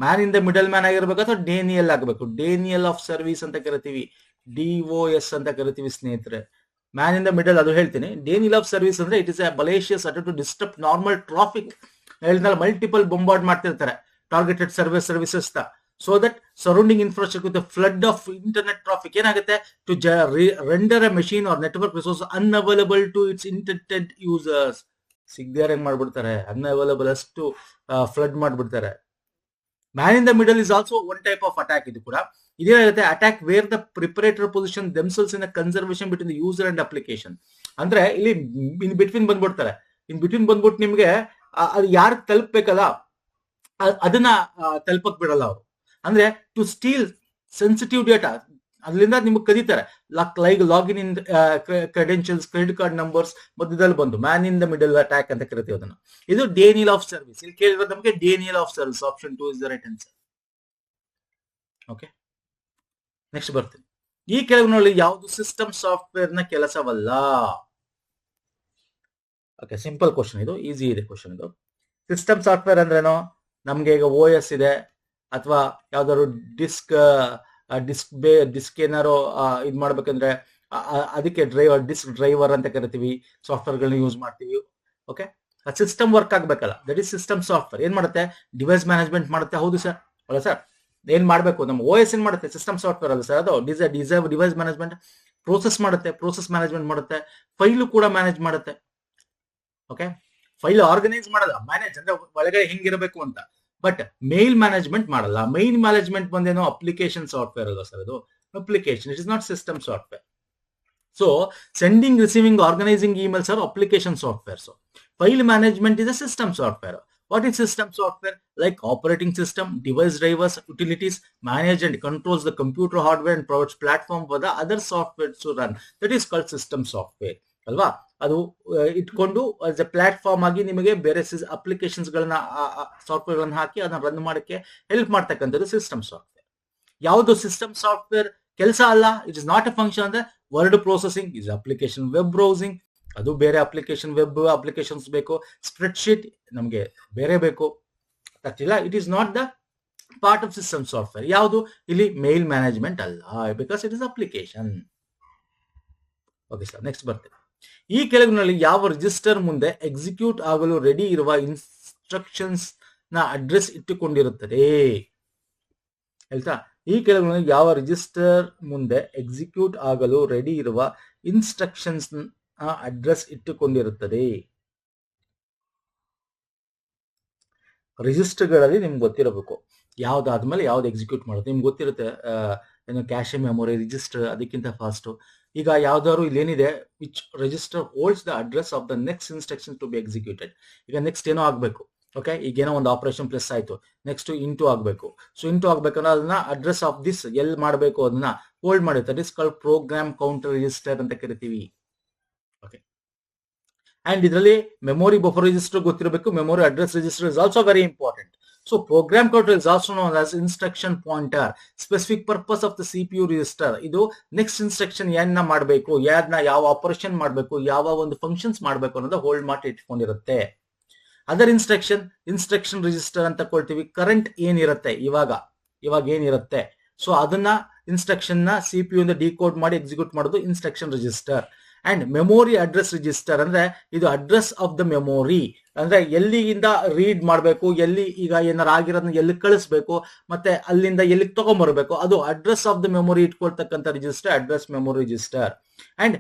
Man in the middle man ಆಗಿರ್ಬೇಕು ಅಥವಾ ಡೇನಿಯಲ್ ಆಗಬೇಕು? ಡೇನಿಯಲ್ ಆಫ್ ಸರ್ವಿಸ್ ಅಂತ ಕರಿತೀವಿ, DOS ಅಂತ ಕರಿತೀವಿ ಸ್ನೇಹಿತರೆ. ಮ್ಯಾನ್ ಇನ್ ದ ಮಿಡಲ್ ಅದು ಹೇಳ್ತೀನಿ. ಡೇನಿಯಲ್ ಆಫ್ ಸರ್ವಿಸ್ ಅಂದ್ರೆ it is a malicious attempt to disturb normal traffic. ಹೇಳಿದ್ನಲ್ಲ, ಮಲ್ಟಿಪಲ್ ಬೊಂಬಾರ್ಡ್ ಮಾಡ್ತಿರ್ತಾರೆ targeted services so that surrounding infrastructure with flood of internet traffic ಏನಾಗುತ್ತೆ? To render a machine or network resource unavailable to its intended users. ಸಿಗದೆ ಮಾಡ್ಬಿಡ್ತಾರೆ, unavailable ಅಷ್ಟು flood ಮಾಡ್ಬಿಡ್ತಾರೆ. Man in the middle is also one type of attack. ಇದು ಕೂಡ ಇದೇನಾಗುತ್ತೆ? Attack where the perpetrator position themselves in conservation between the user and application. ಅಂದ್ರೆ ಇಲ್ಲಿ in between ಬಂದ್ಬಿಡ್ತಾರೆ. ಇನ್ ಬಿಟ್ವೀನ್ ಬಂದ್ಬಿಟ್ಟು ನಿಮ್ಗೆ ಅದು ಯಾರು ತಲುಪಬೇಕಲ್ಲ ಅದನ್ನ ತಲುಪಕ್ ಬಿಡಲ್ಲ ಅವರು. ಅಂದ್ರೆ ಟು ಸ್ಟೀಲ್ ಸೆನ್ಸಿಟಿವ್ ಡೇಟಾ ಅದರಿಂದ ನಿಮ್ಗೆ ಕದೀತಾರೆ. ಲೈಕ್ ಲಾಗಿನ್ ಇನ್ ಕ್ರೆಡೆನ್ಷಿಯಲ್ಸ್, ಕ್ರೆಡಿಟ್ ಕಾರ್ಡ್ ನಂಬರ್ಸ್ ಮಧ್ಯದಲ್ಲಿ ಬಂದು man in the middle attack ಅಂತ ಕರಿತೀವಿ ಅದನ್ನ. ಇದು ಡೇನಿಯಲ್ ಆಫ್ ಸರ್ವಿಸ್. ಇಲ್ಲಿ ಕೇಳಿರೋದು ನಮಗೆ Daniel of service. Option 2 is the right answer. Okay, next ಬರ್ತೀನಿ. ಈ ಕೆಳಗಿನಲ್ಲಿ ಯಾವುದು ಸಿಸ್ಟಮ್ ಸಾಫ್ಟ್ವೇರ್ ನ ಕೆಲಸವಲ್ಲ? ಓಕೆ, ಸಿಂಪಲ್ ಕ್ವಶನ್ ಇದು, ಈಸಿ ಇದೆ ಕ್ವಶನ್ ಇದು. ಸಿಸ್ಟಮ್ ಸಾಫ್ಟ್ವೇರ್ ಅಂದ್ರೇನು? ನಮ್ಗೆ ಈಗ OS ಇದೆ ಅಥವಾ ಯಾವ್ದಾದ್ರು ಡಿಸ್ಕ್ ಏನಾರು ಇದ್ ಮಾಡ್ಬೇಕಂದ್ರೆ ಅದಕ್ಕೆ ಡಿಸ್ಕ್ ಡ್ರೈವರ್ ಅಂತ ಕರಿತೀವಿ. ಸಾಫ್ಟ್ವೇರ್ಗಳನ್ನ ಯೂಸ್ ಮಾಡ್ತೀವಿ. ಓಕೆ, ಸಿಸ್ಟಮ್ ವರ್ಕ್ ಆಗ್ಬೇಕಲ್ಲ, ದಟ್ ಈಸ್ ಸಿಸ್ಟಮ್ ಸಾಫ್ಟ್ವೇರ್. ಏನ್ ಮಾಡುತ್ತೆ? ಡಿವೈಸ್ ಮ್ಯಾನೇಜ್ಮೆಂಟ್ ಮಾಡುತ್ತೆ. ಹೌದು ಸರ್, ಅಲ್ಲ ಸರ್? ಏನ್ ಮಾಡ್ಬೇಕು? ನಮ್ಮ OS ಏನ್ ಮಾಡುತ್ತೆ? ಸಿಸ್ಟಮ್ ಸಾಫ್ಟ್ವೇರ್ ಅಲ್ಲ ಸರ್ ಅದು. ಡಿವೈಸ್ ಮ್ಯಾನೇಜ್ಮೆಂಟ್ ಪ್ರೋಸೆಸ್ ಮಾಡುತ್ತೆ, ಪ್ರೋಸೆಸ್ ಮ್ಯಾನೇಜ್ಮೆಂಟ್ ಮಾಡುತ್ತೆ, ಫೈಲು ಕೂಡ ಮ್ಯಾನೇಜ್ ಮಾಡುತ್ತೆ. ಓಕೆ, ಫೈಲ್ ಆರ್ಗನೈಸ್ ಮಾಡಲ್ಲ, ಮ್ಯಾನೇಜ್ ಅಂದ್ರೆ ಒಳಗಡೆ ಹಿಂಗಿರಬೇಕು ಅಂತ. ಬಟ್ ಮೇಲ್ ಮ್ಯಾನೇಜ್ಮೆಂಟ್ ಮಾಡಲ್ಲ. ಮೇಲ್ ಮ್ಯಾನೇಜ್ಮೆಂಟ್ ಬಂದೇನೋ ಅಪ್ಲಿಕೇಶನ್ ಸಾಫ್ಟ್ವೇರ್ ಅಲ್ವಾ ಸರ್ ಅದು? Application, it is not system software. So sending, receiving, organising emails are application software. So file management is a system software. What is system software? Like operating system, device drivers, utilities, manage and controls the computer hardware and provides platform for the other software to run. That is called system software. ಅಲ್ವಾ? ಅದು ಇಟ್ಕೊಂಡು as A platform ಆಗಿ ನಿಮಗೆ ಬೇರೆ applications ಗಳನ್ನ software ಗಳನ್ನ ಹಾಕಿ ಅದನ್ನ run ಮಾಡಕ್ಕೆ ಹೆಲ್ಪ್ ಮಾಡ್ತಕ್ಕಂಥದ್ದು ಸಿಸ್ಟಮ್ ಸಾಫ್ಟ್ವೇರ್. ಯಾವುದು ಸಿಸ್ಟಮ್ ಸಾಫ್ಟ್ವೇರ್ ಕೆಲಸ ಅಲ್ಲ? It is not a function. ಅಂದ್ರೆ word processing is application, web browsing ಅದು ಬೇರೆ ಅಪ್ಲಿಕೇಶನ್, ವೆಬ್ ಅಪ್ಲಿಕೇಶನ್ಸ್ ಬೇಕು. ಸ್ಪ್ರೆಡ್ ಶೀಟ್ ನಮಗೆ ಬೇರೆ ಬೇಕು. ಗೊತ್ತಿಲ್ಲ, it is not the part of system software. ಯಾವುದು ಇಲ್ಲಿ? ಮೇಲ್ ಮ್ಯಾನೇಜ್ಮೆಂಟ್ ಅಲ್ಲ, because it is application. Okay sir, next ಬರ್ತೇವೆ. ಈ ಕೆಳಗಿನಲ್ಲಿ ಯಾವ ರಿಜಿಸ್ಟರ್ ಮುಂದೆ ಎಕ್ಸಿಕ್ಯೂಟ್ ಆಗಲು ರೆಡಿ ಇರುವ ಇನ್ಸ್ಟ್ರಕ್ಷನ್ಸ್ ನ ಅಡ್ರೆಸ್ ಇಟ್ಟುಕೊಂಡಿರುತ್ತದೆ? ಹೇಳ್ತಾ, ಈ ಕೆಳಗಿನಲ್ಲಿ ಯಾವ ರಿಜಿಸ್ಟರ್ ಮುಂದೆ ಎಕ್ಸಿಕ್ಯೂಟ್ ಆಗಲು ರೆಡಿ ಇರುವ ಇನ್ಸ್ಟ್ರಕ್ಷನ್ಸ್ ಅಡ್ರೆಸ್ ಇಟ್ಟುಕೊಂಡಿರುತ್ತದೆ? ರಿಜಿಸ್ಟರ್ಗಳಲ್ಲಿ ನಿಮ್ಗೆ ಗೊತ್ತಿರಬೇಕು ಯಾವ್ದಾದ್ಮೇಲೆ ಯಾವ್ದು ಎಕ್ಸಿಕ್ಯೂಟ್ ಮಾಡುತ್ತೆ. ನಿಮ್ಗೆ ಗೊತ್ತಿರುತ್ತೆ ಏನು ಕ್ಯಾಶೆ ಮೆಮೊರಿ ರಿಜಿಸ್ಟರ್ ಅದಕ್ಕಿಂತ ಫಾಸ್ಟ್. ಈಗ ಯಾವ್ದಾದ್ರು ಇಲ್ಲೇನಿದೆ which register holds the address of the next instruction to be executed. ಈಗ ನೆಕ್ಸ್ಟ್ ಏನೋ ಆಗ್ಬೇಕು. ಓಕೆ, ಈಗೇನೋ ಒಂದು ಆಪರೇಷನ್ ಪ್ಲಸ್ ಆಯ್ತು, ನೆಕ್ಸ್ಟ್ ಇಂಟು ಆಗ್ಬೇಕು. ಸೊ ಇಂಟು ಆಗ್ಬೇಕಂದ್ರೆ ಅದನ್ನ ಅಡ್ರೆಸ್ ಆಫ್ ದಿಸ್ ಎಲ್ಲಿ ಮಾಡಬೇಕು ಅದನ್ನ ಹೋಲ್ಡ್ ಮಾಡುತ್ತೆ. That is called program counter register ಅಂತ ಕರಿತೀವಿ. ಓಕೆ, ಅಂಡ್ ಇದರಲ್ಲಿ ಮೆಮೊರಿ ಬಫರ್ ರಿಜಿಸ್ಟರ್ ಗೊತ್ತಿರಬೇಕು. Memory address register is also very important. So program counter is also known as instruction pointer. Specific purpose of the CPU register. ಇದು next instruction ಏನ ಮಾಡಬೇಕು, ಯಾವ operation ಮಾಡಬೇಕು, ಯಾವ ಒಂದು ಫಂಕ್ಷನ್ಸ್ ಮಾಡಬೇಕು ಅನ್ನೋದು ಹೋಲ್ಡ್ ಮಾಡಿ ಇಟ್ಕೊಂಡಿರುತ್ತೆ. ಅದರ್ ಇನ್ಸ್ಟ್ರಕ್ಷನ್ ರಿಜಿಸ್ಟರ್ ಅಂತ ಕೊಳ್ತೀವಿ. ಕರೆಂಟ್ ಏನಿರುತ್ತೆ ಇವಾಗ ಏನಿರುತ್ತೆ, ಸೊ ಅದನ್ನ ಇನ್ಸ್ಟ್ರಕ್ಷನ್ ನ ಸಿಪಿಯು ಇಂದ ಡಿಕೋಡ್ ಮಾಡಿ ಎಕ್ಸಿಕ್ಯೂಟ್ ಮಾಡೋದು instruction register. And memory address register ಅಂದ್ರೆ ಇದು ಅಡ್ರೆಸ್ ಆಫ್ ದ ಮೆಮೊರಿ, ಅಂದ್ರೆ ಎಲ್ಲಿಂದ ರೀಡ್ ಮಾಡಬೇಕು, ಎಲ್ಲಿ ಈಗ ಏನಾರು ಆಗಿರೋದನ್ನ ಎಲ್ಲಿ ಕಳಿಸ್ಬೇಕು, ಮತ್ತೆ ಅಲ್ಲಿಂದ ಎಲ್ಲಿಗೆ ತಗೊಂಡ್ಬರ್ಬೇಕು, ಅದು ಅಡ್ರೆಸ್ ಆಫ್ ದ ಮೆಮೊರಿ ಇಟ್ಕೊಳ್ತಕ್ಕಂಥ register address memory register. And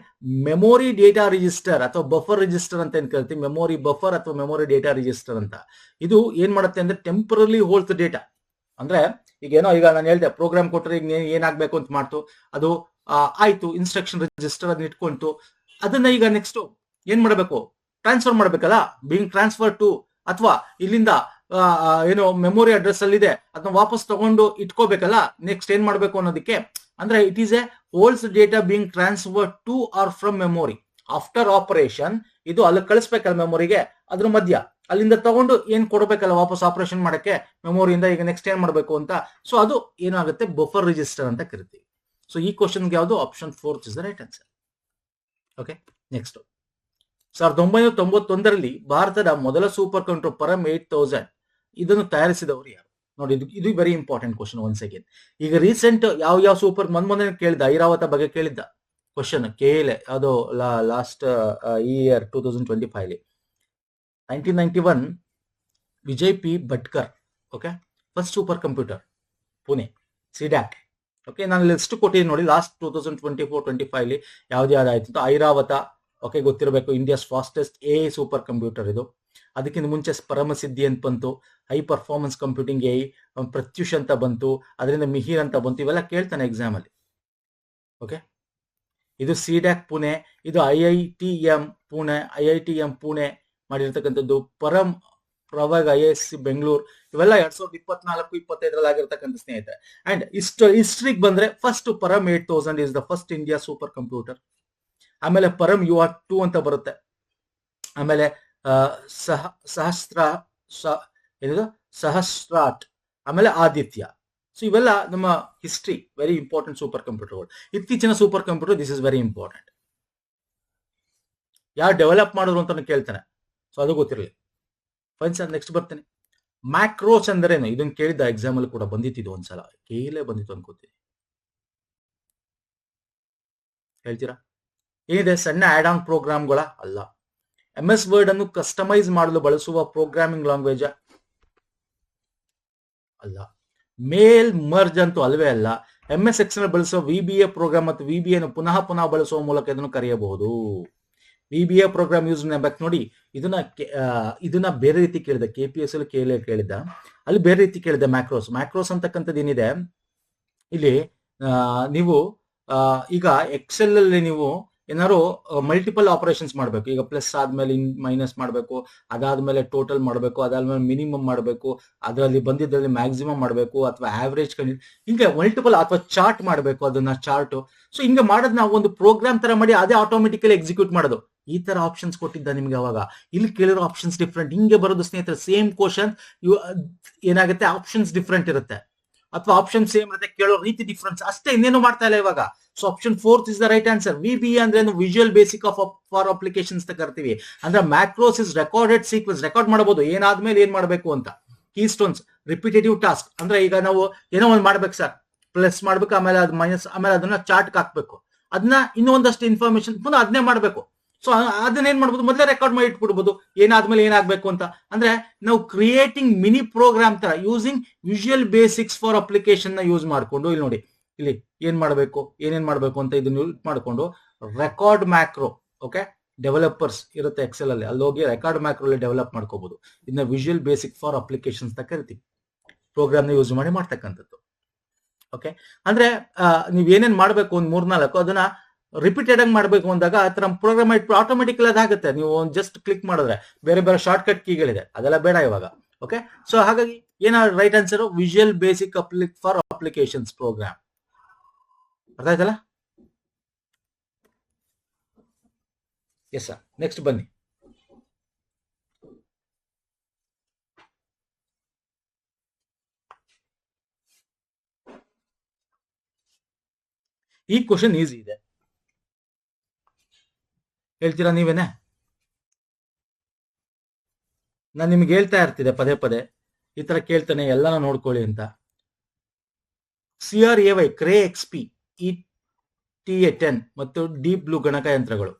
memory data register ಅಥವಾ ಬಫರ್ ರಿಜಿಸ್ಟರ್ ಅಂತ ಏನ್ ಕರಿತೀವಿ, ಮೆಮೊರಿ ಬಫರ್ ಅಥವಾ ಮೆಮೊರಿ ಡೇಟಾ ರಿಜಿಸ್ಟರ್ ಅಂತ. ಇದು ಏನ್ ಮಾಡುತ್ತೆ ಅಂದ್ರೆ ಟೆಂಪರಲಿ ಹೋಲ್ಸ್ ಡೇಟಾ. ಅಂದ್ರೆ ಈಗ ನಾನು ಹೇಳ್ದೆ ಪ್ರೋಗ್ರಾಮ್ ಕೊಟ್ಟರೆ ಈಗ ಏನಾಗ್ಬೇಕು ಅಂತ ಮಾಡ್ತು, ಅದು ಆಯ್ತು, ಇನ್ಸ್ಟ್ರಕ್ಷನ್ ರಿಜಿಸ್ಟರ್ ಅದನ್ನ ಇಟ್ಕೊಂತು. ಅದನ್ನ ಈಗ ನೆಕ್ಸ್ಟ್ ಏನ್ ಮಾಡಬೇಕು, ಟ್ರಾನ್ಸ್ಫರ್ ಮಾಡ್ಬೇಕಲ್ಲ, ಬೀಂಗ್ ಟ್ರಾನ್ಸ್ಫರ್ ಟು, ಅಥವಾ ಇಲ್ಲಿಂದ ಮೆಮೊರಿ ಅಡ್ರೆಸ್ ಅಲ್ಲಿ ಇದೆ ಅದನ್ನ ವಾಪಸ್ ತಗೊಂಡು ಇಟ್ಕೋಬೇಕಲ್ಲ, ನೆಕ್ಸ್ಟ್ ಏನ್ ಮಾಡ್ಬೇಕು ಅನ್ನೋದಕ್ಕೆ. ಅಂದ್ರೆ it is a holds data being transfer to or from memory after operation. ಇದು ಅಲ್ಲಿ ಕಳಿಸ್ಬೇಕಲ್ಲ ಮೆಮೊರಿಗೆ, ಅದ್ರ ಮಧ್ಯ ಅಲ್ಲಿಂದ ತಗೊಂಡು ಏನ್ ಕೊಡ್ಬೇಕಲ್ಲ ವಾಪಸ್ ಆಪರೇಷನ್ ಮಾಡಕ್ಕೆ ಮೆಮೊರಿಯಿಂದ. ಈಗ ನೆಕ್ಸ್ಟ್ ಏನ್ ಮಾಡ್ಬೇಕು ಅಂತ, ಸೊ ಅದು ಏನಾಗುತ್ತೆ ಬಫರ್ ರಿಜಿಸ್ಟರ್ ಅಂತ ಕರಿತೀವಿ. ಸೊ ಈ ಕ್ವಶನ್ಗೆ ಯಾವುದು option 4 is the right answer. Okay, next 1991ರಲ್ಲಿ ಭಾರತದ ಮೊದಲ ಸೂಪರ್ ಕಂಪ್ಯೂಟರ್ ಪರಮ್ 8000 ಇದನ್ನು ತಯಾರಿಸಿದವರು ಯಾರು? ನೋಡಿ, ಇದು very important question once again. ಈಗ ರೀಸೆಂಟ್ ಯಾವ ಸೂಪರ್ ಮೊನ್ನೆ ಕೇಳಿದ್ದ ಐರಾವತ ಬಗ್ಗೆ ಕೇಳಿದ್ದ ಕ್ವಶನ್ ಕೇಳಿ, ಅದು last year 2025 1991 Vijay P Bhatkar, okay, first super computer Pune CDAC. Okay, ನಾನು ಲಿಸ್ಟ್ ಕೊಟ್ಟಿದ್ದೀನಿ ನೋಡಿ, ಲಾಸ್ಟ್ 2024-25 ಯಾವ್ದಾಯ್ತು. ಐರಾವತ, ಓಕೆ, ಗೊತ್ತಿರಬೇಕು, ಇಂಡಿಯಾಸ್ ಫಾಸ್ಟೆಸ್ಟ್ ಸೂಪರ್ ಕಂಪ್ಯೂಟರ್ ಇದು. ಅದಕ್ಕಿಂತ ಮುಂಚೆ ಪರಮಸಿದ್ಧಿ ಅಂತ ಬಂತು, ಹೈ ಪರ್ಫಾರ್ಮೆನ್ಸ್ ಕಂಪ್ಯೂಟಿಂಗ್ ಪ್ರತ್ಯುಷ್ ಅಂತ ಬಂತು, ಅದರಿಂದ ಮಿಹಿರ್ ಅಂತ ಬಂತು. ಇವೆಲ್ಲ ಕೇಳ್ತಾನೆ ಎಕ್ಸಾಮ್ ಅಲ್ಲಿ. ಓಕೆ, ಇದು ಸಿಡ್ಯಾಕ್ ಪುಣೆ, ಇದು IITM ಪುಣೆ ಮಾಡಿರ್ತಕ್ಕಂಥದ್ದು. ಪರಮ್ ಪ್ರವಾಗ IISc ಬೆಂಗಳೂರು. ಇವೆಲ್ಲ 2024-25 ಆಗಿರ್ತಕ್ಕಂಥ ಸ್ನೇಹಿತರೆ. ಅಂಡ್ ಹಿಸ್ಟ್ರಿಗೆ ಬಂದ್ರೆ first Param 8000 is the first India super computer. ಆಮೇಲೆ ಪರಮ್ UR2 ಅಂತ ಬರುತ್ತೆ. ಆಮೇಲೆ ಸಹಸ್ರಾಟ್, ಆಮೇಲೆ ಆದಿತ್ಯ. ಸೊ ಇವೆಲ್ಲ ನಮ್ಮ ಹಿಸ್ಟ್ರಿ ವೆರಿ ಇಂಪಾರ್ಟೆಂಟ್ ಸೂಪರ್ ಕಂಪ್ಯೂಟರ್ಗಳು. ಇತ್ತೀಚಿನ super computer this is very important. ಯಾರು ಡೆವಲಪ್ ಮಾಡಿದ್ರು ಅಂತ ಕೇಳ್ತಾನೆ, ಸೊ ಅದು ಗೊತ್ತಿರಲಿ. ಫೈನ್ ಸರ್, ನೆಕ್ಸ್ಟ್ ಬರ್ತೇನೆ. ಮ್ಯಾಕ್ರೋಸ್ ಅಂದ್ರೇನು? ಇದನ್ನ ಕೇಳಿದ್ದ ಎಕ್ಸಾಮ್ ಅಲ್ಲಿ ಕೂಡ ಬಂದಿತ್ತು ಒಂದ್ಸಲ, ಕೇಳೇ ಬಂದಿತ್ತು ಅನ್ಕೋತೀನಿ. ಹೇಳ್ತೀರಾ? ಏನಿದೆ? ಸಣ್ಣ ಆಡ್ ಆನ್ ಪ್ರೋಗ್ರಾಮ್ಗಳ ಅಲ್ಲ. MS ವರ್ಡ್ ಅನ್ನು ಕಸ್ಟಮೈಸ್ ಮಾಡಲು ಬಳಸುವ ಪ್ರೋಗ್ರಾಮಿಂಗ್ ಲ್ಯಾಂಗ್ವೇಜ್ ಅಲ್ಲ. ಮೇಲ್ ಮರ್ಜ್ ಅಂತೂ ಅಲ್ವೇ ಅಲ್ಲ. MS Excel ಬಳಸುವ VBA ಪ್ರೋಗ್ರಾಮ್ ಮತ್ತು VBA ಅನ್ನು ಪುನಃ ಬಳಸುವ ಮೂಲಕ ಇದನ್ನು ಕರೆಯಬಹುದು. VBA ಪ್ರೋಗ್ರಾಮ್ ಯೂಸ್ ಮಾಡ್ಬೇಕು ನೋಡಿ. ಇದನ್ನ ಬೇರೆ ರೀತಿ ಕೇಳಿದ, KPS ಅಲ್ಲಿ ಕೇಳಿದ್ದ, ಅಲ್ಲಿ ಬೇರೆ ರೀತಿ ಕೇಳಿದ. ಮ್ಯಾಕ್ರೋಸ್ ಅಂತಕ್ಕಂಥದ್ದು ಏನಿದೆ ಇಲ್ಲಿ, ನೀವು ಈಗ ಎಕ್ಸೆಲ್ ಅಲ್ಲಿ ನೀವು ಏನಾದ್ರು ಮಲ್ಟಿಪಲ್ ಆಪರೇಷನ್ಸ್ ಮಾಡಬೇಕು. ಈಗ ಪ್ಲಸ್ ಆದ್ಮೇಲೆ ಮೈನಸ್ ಮಾಡಬೇಕು, ಅದಾದ್ಮೇಲೆ ಟೋಟಲ್ ಮಾಡಬೇಕು, ಅದಾದ್ಮೇಲೆ ಮಿನಿಮಮ್ ಮಾಡಬೇಕು, ಅದರಲ್ಲಿ ಬಂದಿದ್ದಲ್ಲಿ ಮ್ಯಾಕ್ಸಿಮಮ್ ಮಾಡಬೇಕು, ಅಥವಾ ಆವರೇಜ್ ಹಿಂಗೆ ಮಲ್ಟಿಪಲ್, ಅಥವಾ ಚಾರ್ಟ್ ಮಾಡಬೇಕು, ಅದನ್ನ ಚಾರ್ಟ್. ಸೊ ಹಿಂಗೆ ಮಾಡೋದು ನಾವು ಒಂದು ಪ್ರೋಗ್ರಾಮ್ ತರ ಮಾಡಿ ಅದೇ ಆಟೋಮೆಟಿಕಲಿ ಎಕ್ಸಿಕ್ಯೂಟ್ ಮಾಡೋದು. ಈ ತರ ಆಪ್ಷನ್ಸ್ ಕೊಟ್ಟಿದ್ದ ನಿಮ್ಗೆ. ಅವಾಗ ಇಲ್ಲಿ ಕೇಳಿರೋ ಆಪ್ಷನ್ಸ್ ಡಿಫ್ರೆಂಟ್. ಹಿಂಗೆ ಬರೋದು ಸ್ನೇಹಿತರೆ. ಸೇಮ್ ಕ್ವಶನ್ ಏನಾಗುತ್ತೆ, ಆಪ್ಷನ್ಸ್ ಡಿಫ್ರೆಂಟ್ ಇರುತ್ತೆ, ಅಥವಾ ಆಪ್ಷನ್ ಸೇಮ್ ಇರುತ್ತೆ, ಕೇಳೋ ರೀತಿ ಡಿಫ್ರೆನ್ಸ್ ಅಷ್ಟೇ, ಇನ್ನೇನು ಮಾಡ್ತಾ ಇಲ್ಲ ಇವಾಗ. So option 4 is the right answer. VBA ಅಂದ್ರೆ ವಿಜುವಲ್ ಬೇಸಿಕ್ ಫಾರ್ ಅಪ್ಲಿಕೇಶನ್ಸ್ ಅಂತ ಕರ್ತೀವಿ. ಅಂದ್ರೆ ಮ್ಯಾಕ್ರೋಸ್ ಇಸ್ ರೆಕಾರ್ಡೆಡ್ ಸೀಕ್ವೆನ್ಸ್. ರೆಕಾರ್ಡ್ ಮಾಡಬಹುದು ಏನಾದ್ಮೇಲೆ ಏನ್ ಮಾಡಬೇಕು ಅಂತ. Key stones, repetitive task. ಅಂದ್ರೆ ಈಗ ನಾವು ಏನೋ ಒಂದು ಮಾಡ್ಬೇಕು ಸರ್, ಪ್ಲಸ್ ಮಾಡ್ಬೇಕು, ಆಮೇಲೆ ಅದು ಮೈನಸ್, ಆಮೇಲೆ ಅದನ್ನ ಚಾರ್ಟ್ ಹಾಕ್ಬೇಕು, ಅದನ್ನ ಇನ್ನೂ ಒಂದಷ್ಟು ಇನ್ಫಾರ್ಮೇಶನ್ ಪುನಃ ಅದನ್ನೇ ಮಾಡ್ಬೇಕು. ಸೊ ಅದನ್ನ ಏನ್ ಮಾಡ್ಬೋದು, ಮೊದಲೇ ರೆಕಾರ್ಡ್ ಮಾಡಿ ಇಟ್ಬಿಡ್ಬೋದು ಏನಾದ್ಮೇಲೆ ಏನಾಗ್ಬೇಕು ಅಂತ. ಅಂದ್ರೆ ನಾವು ಕ್ರಿಯೇಟಿಂಗ್ ಮಿನಿ ಪ್ರೋಗ್ರಾಮ್ ತರ using visual basics for application ನ ಯೂಸ್ ಮಾಡ್ಕೊಂಡು, ಇಲ್ಲಿ ನೋಡಿ, ಇಲ್ಲಿ ಏನೇನ್ ಮಾಡ್ಬೇಕು ಅಂತ ಇದನ್ನ ಯೂಸ್ ಮಾಡ್ಕೊಂಡು ರೆಕಾರ್ಡ್ ಮ್ಯಾಕ್ರೋ, ಓಕೆ, ಡೆವಲಪರ್ಸ್ ಇರುತ್ತೆ ಎಕ್ಸೆಲ್ ಅಲ್ಲಿ, ಅಲ್ಲಿ ಹೋಗಿ ರೆಕಾರ್ಡ್ ಮ್ಯಾಕ್ರೋ ಅಲ್ಲಿ ಡೆವಲಪ್ ಮಾಡ್ಕೋಬಹುದು. ಇದನ್ನ ವಿಜುವಲ್ ಬೇಸಿಕ್ ಫಾರ್ ಅಪ್ಲಿಕೇಶನ್ಸ್ ಅಂತ ಕರಿತೀವಿ. ಪ್ರೋಗ್ರಾಮ್ ನ ಯೂಸ್ ಮಾಡಿ ಮಾಡ್ತಕ್ಕಂಥದ್ದು. ಓಕೆ, ಅಂದ್ರೆ ನೀವ್ ಏನೇನ್ ಮಾಡ್ಬೇಕು, ಒಂದ್ 3-4 ಅದನ್ನ ರಿಪೀಟೆಡ್ ಆಗಿ ಮಾಡ್ಬೇಕು ಅಂದಾಗ ಆ ತರ ಪ್ರೋಗ್ರಾಮ್ ಆಟೋಮೆಟಿಕಲ್ ಅದಾಗುತ್ತೆ. ನೀವು ಜಸ್ಟ್ ಕ್ಲಿಕ್ ಮಾಡಿದ್ರೆ ಬೇರೆ ಬೇರೆ ಶಾರ್ಟ್ ಕಟ್ ಕೀಗಳಿದೆ, ಅದೆಲ್ಲ ಬೇಡ ಇವಾಗ. ಓಕೆ, ಸೊ ಹಾಗಾಗಿ ಏನಾದ್ರು right answer visual basic for applications program. ಅರ್ಥ ಆಯ್ತಲ್ಲ? ಎಸ್ ಸರ್, ನೆಕ್ಸ್ಟ್ ಬನ್ನಿ. ಈ ಕ್ವಶನ್ ಈಸಿ ಇದೆ, ಹೇಳ್ತೀರಾ ನೀವೇನೆ? ನಾನು ನಿಮ್ಗೆ ಹೇಳ್ತಾ ಇರ್ತಿದೆ ಪದೇ ಪದೇ ಈ ತರ ಕೇಳ್ತಾನೆ, ಎಲ್ಲಾನ ನೋಡ್ಕೊಳ್ಳಿ ಅಂತ. CRAY ಕ್ರೇ XP ETA10 ಮತ್ತು ಡೀಪ್ ಬ್ಲೂ ಗಣಕಯಂತ್ರಗಳು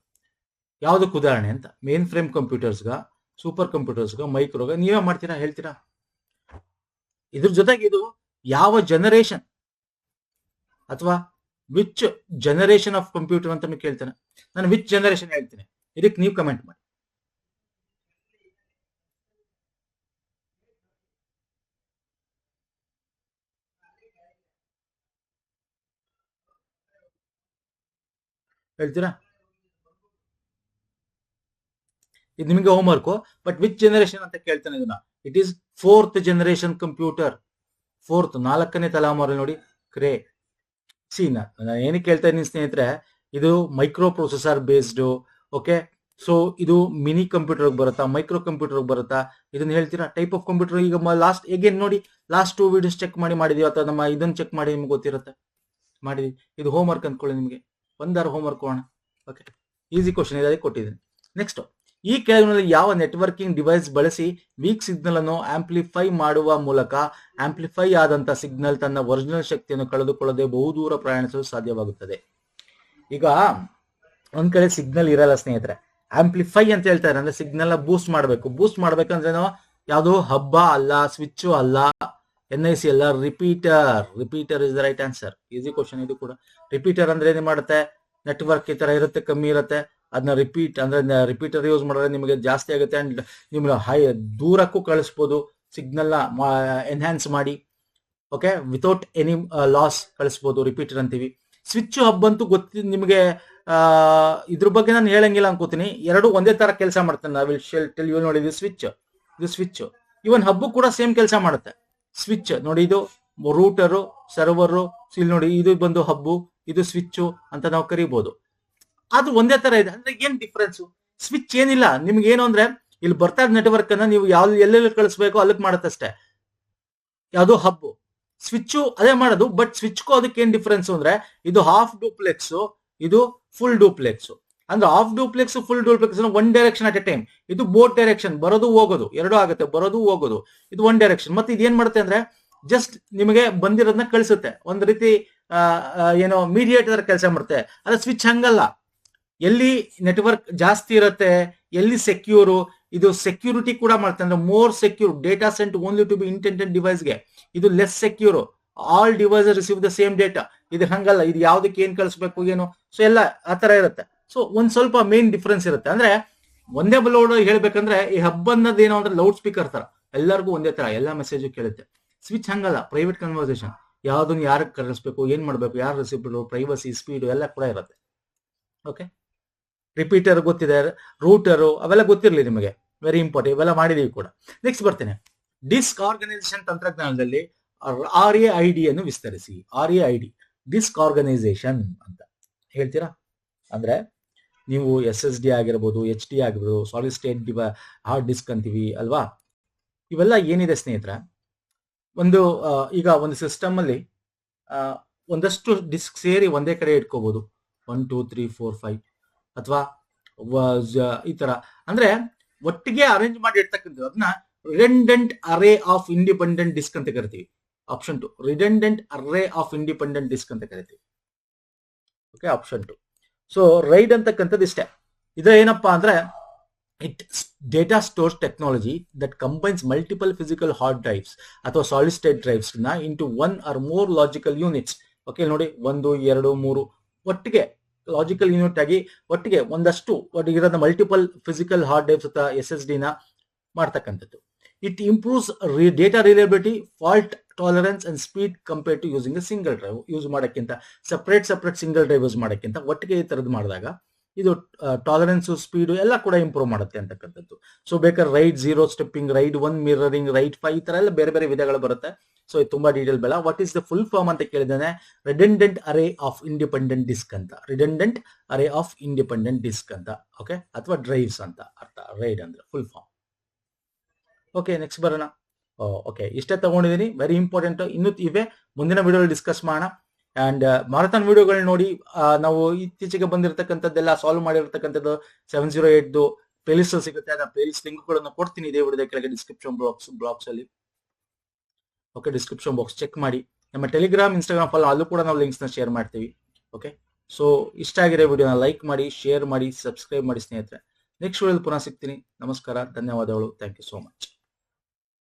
ಯಾವುದಕ್ಕೆ ಉದಾಹರಣೆ ಅಂತ? ಮೇನ್ ಫ್ರೇಮ್ ಕಂಪ್ಯೂಟರ್ಸ್ಗ, ಸೂಪರ್ ಕಂಪ್ಯೂಟರ್ಸ್ಗ, ಮೈಕ್ರೋಗ? ನೀವೇ ಮಾಡ್ತೀರಾ, ಹೇಳ್ತೀರಾ? ಇದ್ರ ಜೊತೆಗೆ ಇದು ಯಾವ ಜನರೇಷನ್ ಅಥವಾ ವಿಚ್ ಜನರೇಷನ್ ಆಫ್ ಕಂಪ್ಯೂಟರ್ ಅಂತ ಕೇಳ್ತಾನೆ. ನಾನು ವಿಚ್ ಜನರೇಷನ್ ಹೇಳ್ತೀನಿ, ಇದಕ್ಕೆ ನೀವು ಕಮೆಂಟ್ ಮಾಡಿ. ಹೇಳ್ತೀರಾ? ಇದು ನಿಮಗೆ home work. But which generation ಅಂತ ಕೇಳ್ತಾನೆ ಇದನ್ನ. It is 4th generation computer. 4th, 4ನೇ ತಲೆಮಾರು ನೋಡಿ, ಕ್ರೇ. ನಾನು ಏನಕ್ಕೆ ಕೇಳ್ತಾ ಇದ್ದೀನಿ ಸ್ನೇಹಿತರೆ, ಇದು micro processor based. Okay, so ಇದು ಮಿನಿ ಕಂಪ್ಯೂಟರ್ ಬರುತ್ತಾ, ಮೈಕ್ರೋ ಕಂಪ್ಯೂಟರ್ ಬರುತ್ತಾ, ಇದನ್ನ ಹೇಳ್ತೀರಾ? ಟೈಪ್ ಆಫ್ ಕಂಪ್ಯೂಟರ್ ಈಗ ಲಾಸ್ಟ್ ಹೇಗೇನ್ ನೋಡಿ, ಲಾಸ್ಟ್ 2 ವಿಡಿಯೋಸ್ ಚೆಕ್ ಮಾಡಿದೀವಿ, ಅಥವಾ ನಮ್ಮ ಇದನ್ನ ಚೆಕ್ ಮಾಡಿ ನಿಮ್ಗೆ ಗೊತ್ತಿರುತ್ತೆ, ಮಾಡಿದ್ವಿ. ಇದು ಹೋಮ್ ವರ್ಕ್ ಅಂದ್ಕೊಳ್ಳಿ, ನಿಮಗೆ ಒಂದಾರ ಹೋಮ್ ವರ್ಕ್ ಹೋಗೋಣ. ಓಕೆ, ಈಸಿ ಕ್ವಶನ್ ಇದೆ, ಅದಕ್ಕೆ ಕೊಟ್ಟಿದ್ದೀನಿ. ನೆಕ್ಸ್ಟ್, ಈ ಕೆಳಗಿನಲ್ಲಿ ಯಾವ ನೆಟ್ವರ್ಕಿಂಗ್ ಡಿವೈಸ್ ಬಳಸಿ ವೀಕ್ ಸಿಗ್ನಲ್ ಅನ್ನು ಆಂಪ್ಲಿಫೈ ಮಾಡುವ ಮೂಲಕ ಆಂಪ್ಲಿಫೈ ಆದಂತ ಸಿಗ್ನಲ್ ತನ್ನ ಒರಿಜಿನಲ್ ಶಕ್ತಿಯನ್ನು ಕಳೆದುಕೊಳ್ಳದೆ ಬಹುದೂರ ಪ್ರಯಾಣಿಸಲು ಸಾಧ್ಯವಾಗುತ್ತದೆ? ಈಗ ಒಂದ್ ಕಡೆ ಸಿಗ್ನಲ್ ಇರಲ್ಲ ಸ್ನೇಹಿತರೆ, ಆಂಪ್ಲಿಫೈ ಅಂತ ಹೇಳ್ತಾರೆ, ಅಂದ್ರೆ ಸಿಗ್ನಲ್ ನ ಬೂಸ್ಟ್ ಮಾಡಬೇಕು. ಬೂಸ್ಟ್ ಮಾಡ್ಬೇಕಂದ್ರೆ ಯಾವುದು ಹಬ್ಬ ಅಲ್ಲ, ಸ್ವಿಚ್ ಅಲ್ಲ, NIC ಅಲ್ಲ, repeater is the right answer. Easy question ಇದು ಕೂಡ. ರಿಪೀಟರ್ ಅಂದ್ರೆ ಏನ್ ಮಾಡುತ್ತೆ, ನೆಟ್ವರ್ಕ್ ಈ ತರ ಇರುತ್ತೆ, ಕಮ್ಮಿ ಇರುತ್ತೆ, ಅದನ್ನ ರಿಪೀಟರ್ ಯೂಸ್ ಮಾಡಿದ್ರೆ ನಿಮಗೆ ಜಾಸ್ತಿ ಆಗುತ್ತೆ, ಅಂಡ್ ನಿಮ್ಗೆ ದೂರಕ್ಕೂ ಕಳಿಸ್ಬೋದು ಸಿಗ್ನಲ್ ನ ಎನ್ಹಾನ್ಸ್ ಮಾಡಿ. ಓಕೆ, ವಿತೌಟ್ ಎನಿ ಲಾಸ್ ಕಳಿಸ್ಬೋದು, ರಿಪೀಟರ್ ಅಂತೀವಿ. ಸ್ವಿಚ್ ಹಬ್ ಅಂತೂ ನಿಮಗೆ ಇದ್ರ ಬಗ್ಗೆ ನಾನು ಹೇಳಂಗಿಲ್ಲ ಅನ್ಕೋತೀನಿ, ಎರಡು ಒಂದೇ ತರ ಕೆಲಸ ಮಾಡ್ತಾನೆ. ನಾವು ನೋಡಿ, ಇದು ಸ್ವಿಚ್, ಇವನ್ ಹಬ್ಬು ಕೂಡ ಸೇಮ್ ಕೆಲಸ ಮಾಡುತ್ತೆ. ಸ್ವಿಚ್ ನೋಡಿ, ಇದು ರೂಟರು, ಸರ್ವರು, ಇಲ್ಲಿ ನೋಡಿ, ಇದು ಬಂದು ಹಬ್ಬು, ಇದು ಸ್ವಿಚ್ ಅಂತ ನಾವು ಕರಿಬಹುದು. ಅದು ಒಂದೇ ತರ ಇದೆ. ಅಂದ್ರೆ ಏನ್ ಡಿಫ್ರೆನ್ಸ್? ಸ್ವಿಚ್ ಏನಿಲ್ಲ, ನಿಮ್ಗೆ ಏನು ಅಂದ್ರೆ ಇಲ್ಲಿ ಬರ್ತಾ ಇದ್ದ ನೆಟ್ವರ್ಕ್ ಅನ್ನ ನೀವು ಎಲ್ಲೆಲ್ಲಿ ಕಳಿಸ್ಬೇಕು ಅಲ್ಲಿಗೆ ಮಾಡುತ್ತಷ್ಟೇ. ಯಾವುದು ಹಬ್ಬು. ಸ್ವಿಚ್ ಅದೇ ಮಾಡೋದು, ಬಟ್ ಸ್ವಿಚ್ಗೂ ಅದಕ್ಕೆ ಏನ್ ಡಿಫ್ರೆನ್ಸ್ ಅಂದ್ರೆ, ಇದು ಹಾಫ್ ಡೂಪ್ಲೆಕ್ಸ್, ಇದು ಫುಲ್ ಡೂಪ್ಲೆಕ್ಸ್. ಅಂದ್ರೆ half duplex, full duplex one direction at A time. ಇದು ಬೋತ್ ಡೈರೆಕ್ಷನ್, ಬರೋದು ಹೋಗೋದು ಎರಡು ಆಗುತ್ತೆ, ಬರೋದು ಹೋಗೋದು. ಇದು ಒನ್ ಡೈರೆಕ್ಷನ್. ಮತ್ತೆ ಇದೇನ್ ಮಾಡುತ್ತೆ ಅಂದ್ರೆ, ಜಸ್ಟ್ ನಿಮಗೆ ಬಂದಿರೋದನ್ನ ಕಳಿಸುತ್ತೆ, ಒಂದ್ ರೀತಿ ಏನೋ ಮೀಡಿಯೇಟರ್ ಕೆಲಸ ಮಾಡುತ್ತೆ. ಅದ್ರ ಸ್ವಿಚ್ ಹಂಗಲ್ಲ, ಎಲ್ಲಿ ನೆಟ್ವರ್ಕ್ ಜಾಸ್ತಿ ಇರುತ್ತೆ, ಎಲ್ಲಿ ಸೆಕ್ಯೂರು, ಇದು ಸೆಕ್ಯೂರಿಟಿ ಕೂಡ ಮಾಡ್ತಾರೆ. ಅಂದ್ರೆ more secure data sent only to be intended ಡಿವೈಸ್ಗೆ. ಇದು less secure, all device receive the same data. ಇದು ಹಂಗಲ್ಲ, ಇದು ಯಾವ್ದಕ್ಕೆ ಏನ್ ಕಳಿಸ್ಬೇಕು ಏನು, ಸೊ ಎಲ್ಲ ಆ ತರ ಇರುತ್ತೆ. ಸೊ ಒಂದ್ ಸ್ವಲ್ಪ ಮೇನ್ ಡಿಫ್ರೆನ್ಸ್ ಇರುತ್ತೆ. ಅಂದ್ರೆ ಒಂದೇ ಲೋಡ್ ಹೇಳ್ಬೇಕಂದ್ರೆ, ಈ ಹಬ್ ಅನ್ನೋದು ಏನೋ ಅಂದ್ರೆ ಲೌಡ್ ಸ್ಪೀಕರ್ ತರ, ಎಲ್ಲರಿಗೂ ಒಂದೇ ತರ ಎಲ್ಲಾ ಮೆಸೇಜ್ ಕೇಳುತ್ತೆ. ಸ್ವಿಚ್ ಹಂಗಲ್ಲ, ಪ್ರೈವೇಟ್ ಕನ್ವರ್ಸೇಷನ್, ಯಾವ್ದನ್ನ ಯಾರಿಗೆ ಕಳಿಸ್ಬೇಕು, ಏನ್ ಮಾಡ್ಬೇಕು, ಯಾರು ರಿಸೀವ್, ಪ್ರೈವಸಿ, ಸ್ಪೀಡ್ ಎಲ್ಲ ಕೂಡ ಇರುತ್ತೆ. ಓಕೆ, ರಿಪೀಟರ್ ಗೊತ್ತಿದೆ, ರೂಟರು ಅವೆಲ್ಲ ಗೊತ್ತಿರಲಿ ನಿಮಗೆ, ವೆರಿ ಇಂಪಾರ್ಟೆಂಟ್, ಇವೆಲ್ಲ ಮಾಡಿದೀವಿ ಕೂಡ. ನೆಕ್ಸ್ಟ್ ಬರ್ತೇನೆ, ಡಿಸ್ಕ್ ಆರ್ಗನೈಸೇಷನ್ ತಂತ್ರಜ್ಞಾನದಲ್ಲಿ RAID ಅನ್ನು ವಿಸ್ತರಿಸಿ. RAID ಡಿಸ್ಕ್ ಆರ್ಗನೈಸೇಷನ್ ಅಂತ ಹೇಳ್ತೀರಾ? ಅಂದ್ರೆ ನೀವು SSD ಆಗಿರ್ಬೋದು, HD ಆಗಿರ್ಬೋದು, ಸಾಲಿಡ್ ಸ್ಟೇಟ್ ಹಾರ್ಡ್ ಡಿಸ್ಕ್ ಅಂತೀವಿ ಅಲ್ವಾ. ಇವೆಲ್ಲ ಏನಿದೆ ಸ್ನೇಹಿತರೆ, ಈಗ ಒಂದು ಸಿಸ್ಟಮ್ ಅಲ್ಲಿ ಒಂದಷ್ಟು ಡಿಸ್ಕ್ ಸೇರಿ ಒಂದೇ ಕಡೆ ಇಟ್ಕೋಬಹುದು, 1 2 3 4 5 ಅಥವಾ ಈ ತರ, ಅಂದ್ರೆ ಒಟ್ಟಿಗೆ ಅರೇಂಜ್ ಮಾಡಿ ಇಡ್ತಕ್ಕಂಥದ್ದು. ಅದನ್ನ redundant array of independent disk ಅಂತ ಕರಿತೀವಿ. Option 2, redundant array of independent disk ಅಂತ ಕರಿತೀವಿ. Okay, option 2. ಸೊ ರೈಡ್ ಅಂತಕ್ಕಂಥದ್ದು ಇಷ್ಟೇ. ಇದ್ರ ಏನಪ್ಪಾ ಅಂದ್ರೆ, it data stores technology that combines multiple physical hard drives ಅಥವಾ ಸಾಲಿಡ್ ಸ್ಟೇಟ್ ಡ್ರೈವ್ಸ್ ನ into 1 or more logical units. Okay ನೋಡಿ, 1 2 3 ಒಟ್ಟಿಗೆ ಲಾಜಿಕಲ್ ಯೂನಿಟ್ ಆಗಿ ಒಟ್ಟಿಗೆ ಒಂದಷ್ಟು ಇರೋದ ಮಲ್ಟಿಪಲ್ ಫಿಸಿಕಲ್ ಹಾರ್ಡ್ ಡ್ರೈವ್ಸ್ ಅಥವಾ SSD ನ ಮಾಡ್ತಕ್ಕಂಥದ್ದು. It improves data reliability, fault tolerance and speed compared to using a single drive. Use ಮಾಡೋಕ್ಕಿಂತ ಸಪ್ರೇಟ್ ಸಿಂಗಲ್ ಡ್ರೈವ್ ಯೂಸ್ ಮಾಡೋಕ್ಕಿಂತ ಒಟ್ಟಿಗೆ ಈ ತರದ್ದು ಮಾಡಿದಾಗ ಇದು ಟಾಲರೆನ್ಸ್, ಸ್ಪೀಡ್ ಎಲ್ಲ ಕೂಡ ಇಂಪ್ರೂವ್ ಮಾಡುತ್ತೆ ಅಂತಕ್ಕಂಥದ್ದು. ಸೊ ಬೇಕಾದ್ರೆ RAID 0 stepping, RAID 1 mirroring, RAID 5 ಈ ತರ ಎಲ್ಲ ಬೇರೆ ಬೇರೆ ವಿಧಗಳು ಬರುತ್ತೆ. ಸೊ ಇದು ತುಂಬಾ ಡೀಟೇಲ್ ಬೇಡ. What is the full form ಅಂತ ಕೇಳಿದಾನೆ, redundant array of independent disk ಅಂತ. Redundant array of independent disk ಅಂತ, ಓಕೆ, ಅಥವಾ ಡ್ರೈವ್ಸ್ ಅಂತ ಅರ್ಥ. ರೈಡ್ ಅಂದ್ರೆ ಫುಲ್ ಫಾರ್ಮ್. ಓಕೆ, ನೆಕ್ಸ್ಟ್ ಬರೋಣ. ಓಕೆ, ಇಷ್ಟೇ ತಗೊಂಡಿದ್ದೀನಿ, ವೆರಿ ಇಂಪಾರ್ಟೆಂಟ್. ಇನ್ನು ಇವೆ ಮುಂದಿನ ವಿಡಿಯೋಲಿ ಡಿಸ್ಕಸ್ ಮಾಡೋಣ. ಅಂಡ್ ಮಾರಥಾನ್ ವಿಡಿಯೋಗಳನ್ನ ನೋಡಿ. ನಾವು ಇತ್ತೀಚೆಗೆ ಬಂದಿರತಕ್ಕಂಥದ್ದೆಲ್ಲ ಸಾಲ್ವ್ ಮಾಡಿರ್ತಕ್ಕಂಥದ್ದು 708 ಪ್ಲೇಲಿಸ್ಟ್ ಸಿಗುತ್ತೆ. ಆ ಪ್ಲೇಲಿಸ್ಟ್ ಲಿಂಕ್ಗಳನ್ನು ಕೊಡ್ತೀನಿ ಇದೇ ವಿಡಿಯೋದ ಕೆಳಗೆ ಡಿಸ್ಕ್ರಿಪ್ಷನ್ ಬಾಕ್ಸ್ ಅಲ್ಲಿ. ಓಕೆ, ಡಿಸ್ಕ್ರಿಪ್ಷನ್ ಬಾಕ್ಸ್ ಚೆಕ್ ಮಾಡಿ. ನಮ್ಮ ಟೆಲಿಗ್ರಾಮ್, ಇನ್ಸ್ಟಾಗ್ರಾಮ್ ಫಾಲೋ, ಅಲ್ಲೂ ಕೂಡ ನಾವು ಲಿಂಕ್ಸ್ನ ಶೇರ್ ಮಾಡ್ತೀವಿ. ಓಕೆ, ಸೊ ಇಷ್ಟ ಆಗಿರೋ ವಿಡಿಯೋನ ಲೈಕ್ ಮಾಡಿ, ಶೇರ್ ಮಾಡಿ, ಸಬ್ಸ್ಕ್ರೈಬ್ ಮಾಡಿ ಸ್ನೇಹಿತರೆ. ನೆಕ್ಸ್ಟ್ ವಿಡಿಯೋದಲ್ಲಿ ಪುನಃ ಸಿಗ್ತೀನಿ. ನಮಸ್ಕಾರ, ಧನ್ಯವಾದಗಳು. Thank you so much.